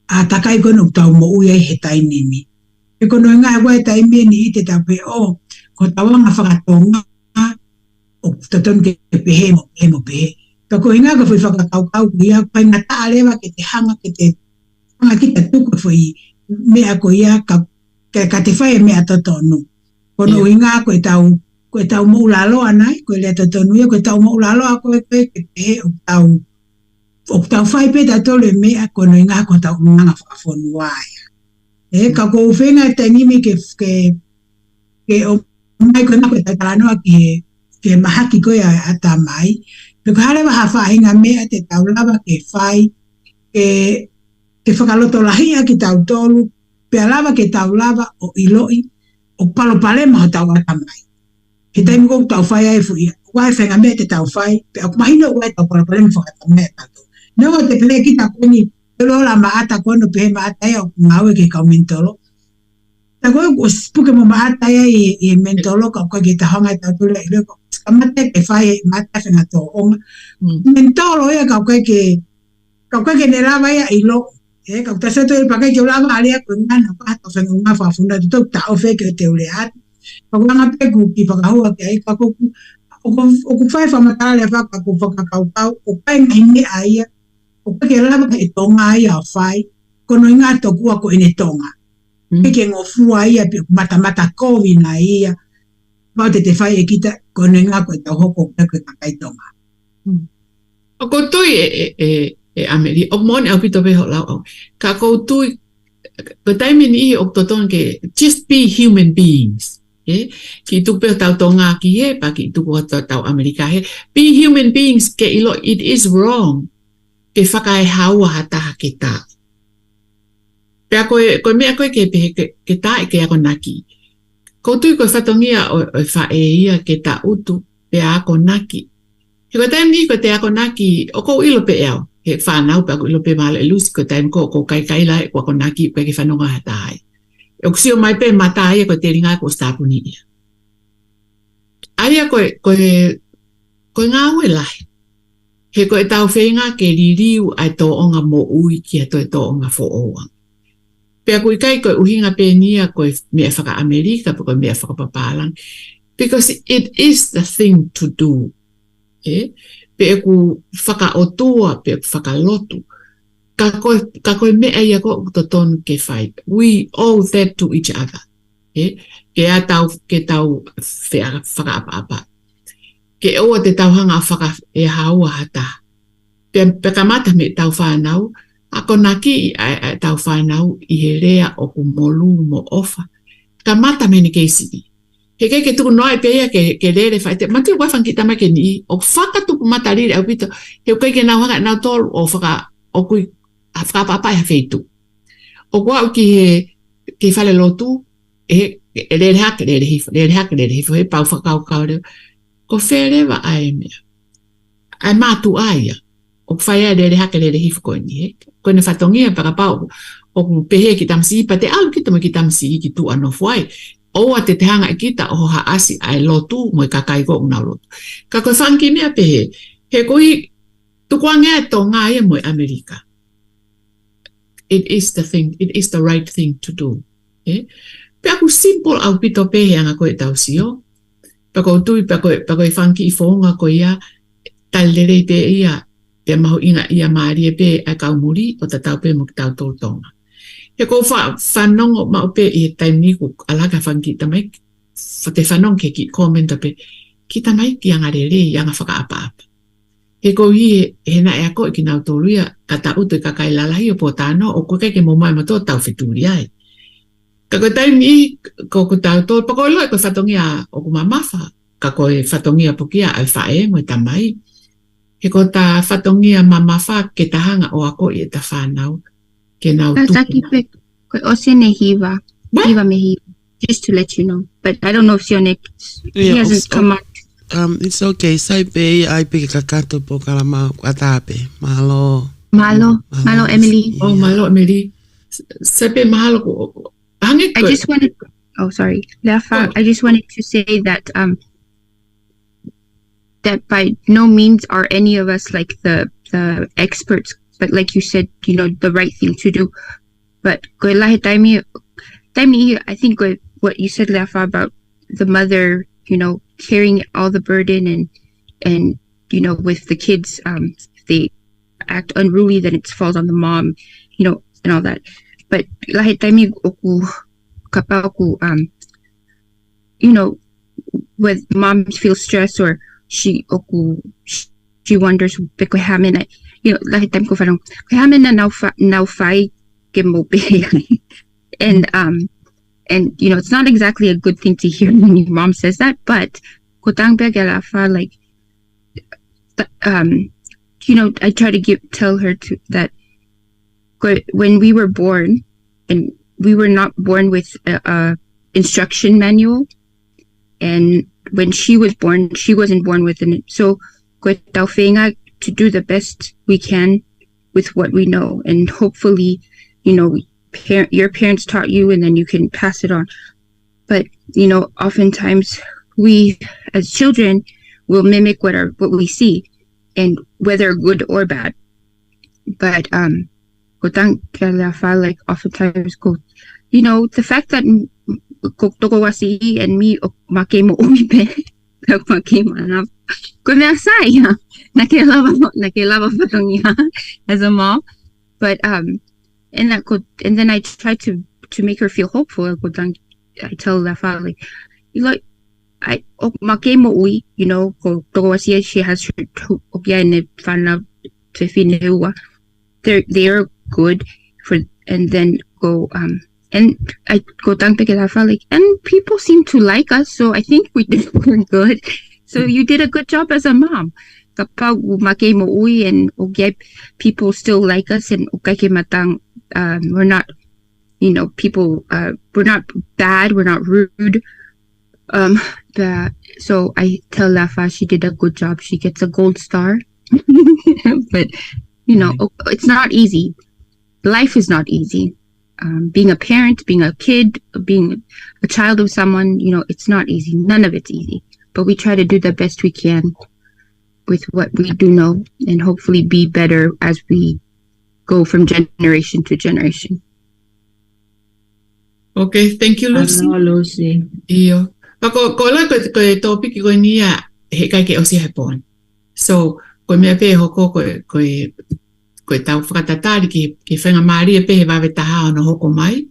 a takai koe no tau mo uia I he tainimi. e kono ngā koe tai mea ni i te tau pe o, ko tawanga whakatonga o tatonu ke pehe mo pehe. Ka ko inga ka whi whakakaukau ku ia, pai ngā taalewa ke te hanga ke te hanga ki ta tuku whi mea ko ia ka te whai mea tatonu. Kono inga ko e tau maulalo anai, ko lea tatonu ia, ko e tau maulalo a koe ke pehe o tau whai pe tatolu e mea kono inga ko tau nganga whakafonu waia. Ka ko uwhenga te ngimi ke o mai ko nako te talanoa ke mahaki koe a ta mai. Peko harewa hawhainga mea te taulawa ke whai, ke whakaloto lahia ki tau tolu, pe alawa ke taulawa o iloi, o palo pale maho tau ata mai. Ke taimi kou tau whai ai fuia, wai whenga mea te tau whai, pe au mahino wai tau palo pale maho whakata mea tato. Nau te pele ki ta koni, pelo la maata kono pehe maata ia o ngawe ke kau mentolo. Ta koe ko spuke mo maata ia i mentolo ka koe ke tahonga i tau tula i leko. Kamate ke whai maata whenga tō onga. Mentolo ia ka koe ke ne lawa ia i lo. Ka tasato i pakai ke ulawa alia koe ngana pato whenga unga whafunda tuto ta ofe ke te ule ati. Ka wanga peku ki whakahua ke ai ka koku. O ku whai whamatale whaka ku whakakaukau. O pai ngahine a ia. O ke lava ka e tonga ia o whai, kono inga tokua ko ine tonga. Ke ngofua ia, mata kovi na ia, pao te whai e kita, kono inga ko e tau hoko ke kakai tonga. O koutui e Ameri, o mone au pito peho lau au. Ka koutui, ko taimini i o toton ke, just be human beings. Ki tupe tau tonga ki he, pa ki tupe tau Amerika he. Be human beings, ke ilo, it is wrong. Ke whakae haua hataha ke tā. Pea koe mea koe ke tā e ke ako naki. Koutui koe whatongia o whae ia ke tā utu pea ako naki. He koe taimi koe te ako naki, o kou ilo pe eo. He whanau pe ako ilo pe maale lusi koe taimi ko kai lai ko ako naki pe ke whanonga hataha. E o kusio mai pe mata ia koe te ringa ko stapuni ia. Aria koe ngā ue lahi. He koe tau whenga ke ririu ai tō onga mo ui ki ato e tō onga fo oa. Pea koe kai koe uhinga pēnia koe mea whaka Amerika pe koe mea whaka papalang. Because it is the thing to do. Pe ku whaka otua, pe ku whaka lotu. Ka koe mea ia ko toton ke whai. We owe that to each other. Ke tau whaka apa. Ke oa te tauhanga whaka e haua hata. Pe kamata me tau whanau, ako naki i tau whanau i he rea o ku molu mo ofa. Kamata me ni keisiri. He kei ke tuku noa e peia ke rere whaite. Matu wafan ki tamake ni o whaka tuku matariri au pito. He kei ke nau hanga nau tolu o whaka o kui whaka papai ha wheitu. O kua au ki he whale lotu, e rere hake rere hifo, he pau whakau reo. Ko wherewa ai mea. Ai mātu aia. O whaia rere hake rere hifo koe ni. Koe ne whatongia pakapau. O ku pehe ki tamsi pa te au kita mo ki tamsi ki tu anofu ai. Oa te hanga i kita o ha asi ai lotu mo i kakai ko una lotu. Ka koe whanki mea pehe. He koe tukuangea tō ngā ia mo i Amerika. It is the thing. It is the right thing to do. Pe aku simple au pito pehe anga koe tau sio. Pako tui, pako i whanki i whonga ko ia, talere pe ia, te mahu inga ia maari e pe a kaumuri, o ta tau pe mo ki tau tōtonga. He ko whanongo mau pe i he taimi ku alaka whanki tamai, te whanong ke ki komenta pe, ki tamai ki anga rere i anga whakaapa-apa. He ko i he na e ako i ki nau tōruia, ka ta uto i kakai lalahi o po tāno, o koe ke mo mai mato tau whituri ai. Ka koe taimi ko tau tō, pa koe loi koe whatongia o kumamafa, ka koe whatongia pokia ai whae mo i tamai. He ko ta whatongia mamafa ke tahanga o ako i e ta whanau, ke nau tuki. Taki pe, koe ose ne hiva, hiva me hiva, just to let you know. But I don't know if your next, he hasn't come out. It's okay, sai pe ai pe kakato po kalama atape, mahalo. Mahalo Emily. Oh, mahalo Emily. Sai pe mahalo ko. I just wanted, I just wanted to say that that by no means are any of us like the experts, but like you said, the right thing to do. But koe lahe taimi I think what you said, Lafa, about the mother, carrying all the burden and with the kids, if they act unruly, then it falls on the mom, and all that. But lahat time kapag when mom feels stressed or she wonders lahat time ko parang now fight and it's not exactly a good thing to hear when your mom says that, but like I try to tell her that when we were born, and we were not born with a instruction manual, and when she was born, she wasn't born with it. So to do the best we can with what we know, and hopefully, your parents taught you, and then you can pass it on. But oftentimes we as children will mimic what we see, and whether good or bad. But like oftentimes the fact that Tokowasi and me make mo umipe make manap ko nasaya nakilava pa as a mom. But and then I try to make her feel hopeful. I tell Lafa like I make mo ui, ko Tokowasi, she has her and fana te they are good for, and then go and I go down to Lafa and people seem to like us, so I think we're good. So you did a good job as a mom. Kapag make mo ui and people still like us, and matang we're not people we're not bad, we're not rude. So I tell Lafa she did a good job. She gets a gold star. But it's not easy. Life is not easy. Being a parent, being a kid, being a child of someone, it's not easy. None of it's easy. But we try to do the best we can with what we do know, and hopefully be better as we go from generation to generation. Okay, thank you, Lucy. Hello, Lucy. Iyo. Ko topic ko niya he kai ke osi hapon. So ko me pe hoko ko tau whakatatari ki whenga maari e pehe wawe taha ana hoko mai.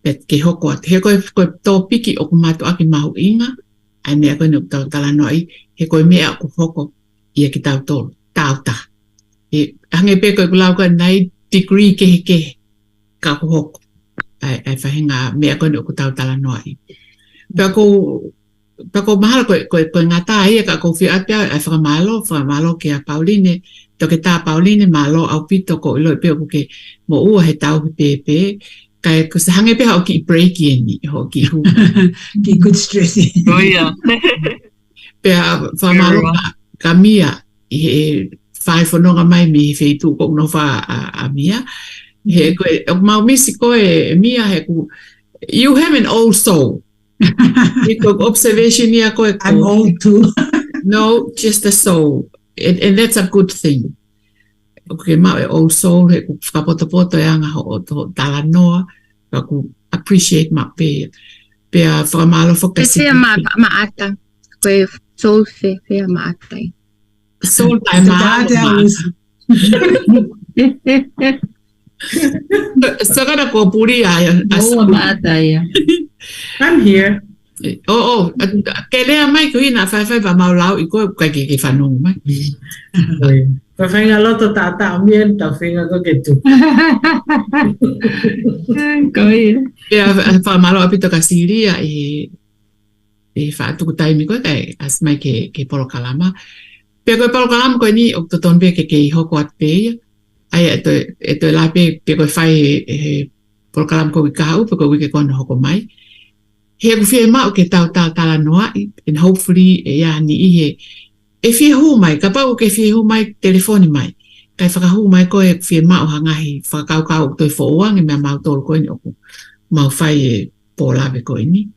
Pet ke hoko at. He koe tō piki o kumatu aki mahu inga. Ai mea koe nuk tau tala noi. He koe mea ku hoko ia ki tau tōru. Tau ta. He hange pe koe kulau koe nei degree kehe. Ka ku hoko. Ai whahinga mea koe nuk tau tala noi. Pako mahalo koe ngata ia ka ko fi apia ai whakamalo ke a Pauline. Toke tā Pauline malo au pito ko ilo pe ko ke mo ua he tau pepe kai ko se hange pe ho ki break ni ho ki hu ki good stress. Oh yeah. Pe fa malo ka mia he fai fononga mai mi fe tu ko no fa a mia he ko mau misiko e mia he ku you have an old soul. Iko observation ya ko I'm old too. No, just the soul. And that's a good thing. Okay, ma old soul he ku whakapoto e anga ho tala noa, ku appreciate ma pe a whakamalo whakasi. Pe maata, koe soul fe maata. Soul tai maata. Sakana ko puri aya. Oh, maata ya. I'm here. Kelea mai ko ina fai va maulau iko kai ki fanong mai. Ko whainga loto tata mien tau whainga ko ke tu. Koi. Pea whamalo apito ka Siria e whaatuku taimi koe kai as mai ke polo kalama. Pea koe polo kalama koe ni o toton pe ke hoko at peia. Ai e to la pe koe whai polo kalama koe kahau pe koe wike kono hoko mai. He ku fie mau ke tau tala noa, and hopefully ni ihe e fie hu mai ka pau ke fie hu mai telefoni mai kai whakahu mai ko e fie mau hangahi whakakau toi fo'oang e mea mau tolu ko ni oku mau whai e pōlawe ko ni.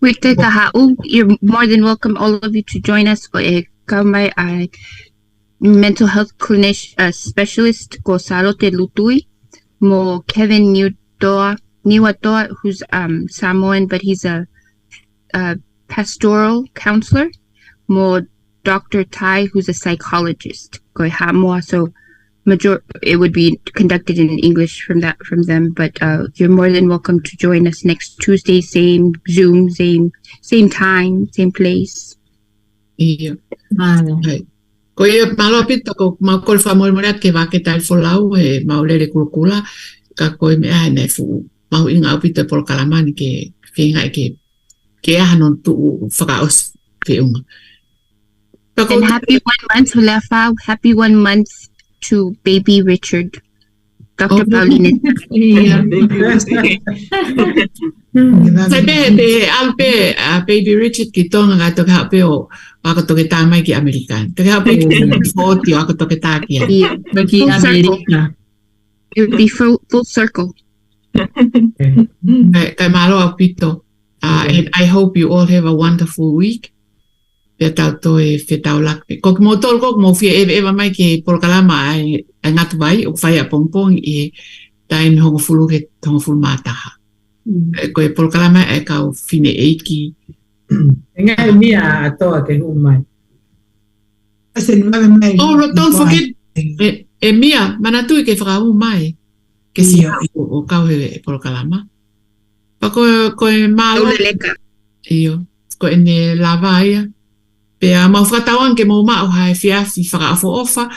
With te tahau, you're more than welcome all of you to join us ko e kaumai a mental health clinician specialist ko Sarote Lutui mo Kevin Newdoa Niwatoa, who's Samoan, but he's a pastoral counselor. Mo Dr. Tai, who's a psychologist. Koi Hamoa, so it would be conducted in English from them, but you're more than welcome to join us next Tuesday, same Zoom, same time, same place. Iya. Ko ia malo pita ko makol famol ke Vake Tali Folau e maulele kulukula ka ko me ai nei fu mau inga pita por kalamani ke finga ke hanon tu fakaos ke unga. And happy 1 month, Hulefa. Happy 1 month to baby Richard. Dr. Pauline. Iya. Sabe alpe baby Richard ki tonga ga to ka pe o ako to ke tamai ki American. To ka pe ki foti ako to ke taki. Yeah. Bagi Amerika. It would be full circle. Kay malo apito. And I hope you all have a wonderful week. Petau to e fetau lakpe. Kok mo tol kok mo fie eva mai ke por kalama ai ngat vai o fai a pompong e tain hongo fulu ke hongo fulu mata. Ko e por kalama e ka fine eiki. Ngai mia atoa ke humai. Oh, don't forget e mia manatu ke fra humai. Ke si o ka he por kalama. Pa ko e malo. Io. Ko ene lavaia. Pe a mawhakatawan ke mo mao hae fiafi whakaafo ofa,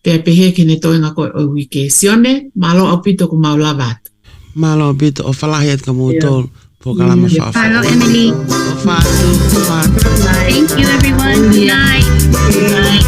pe a pehe ke ne toenga ko o wike sione, malo au pito ko mau lavat. Malo bit o falahiat ka mo tol po kalama fa. Hello, Emily. Fa. Thank you, everyone. Good night. Good night.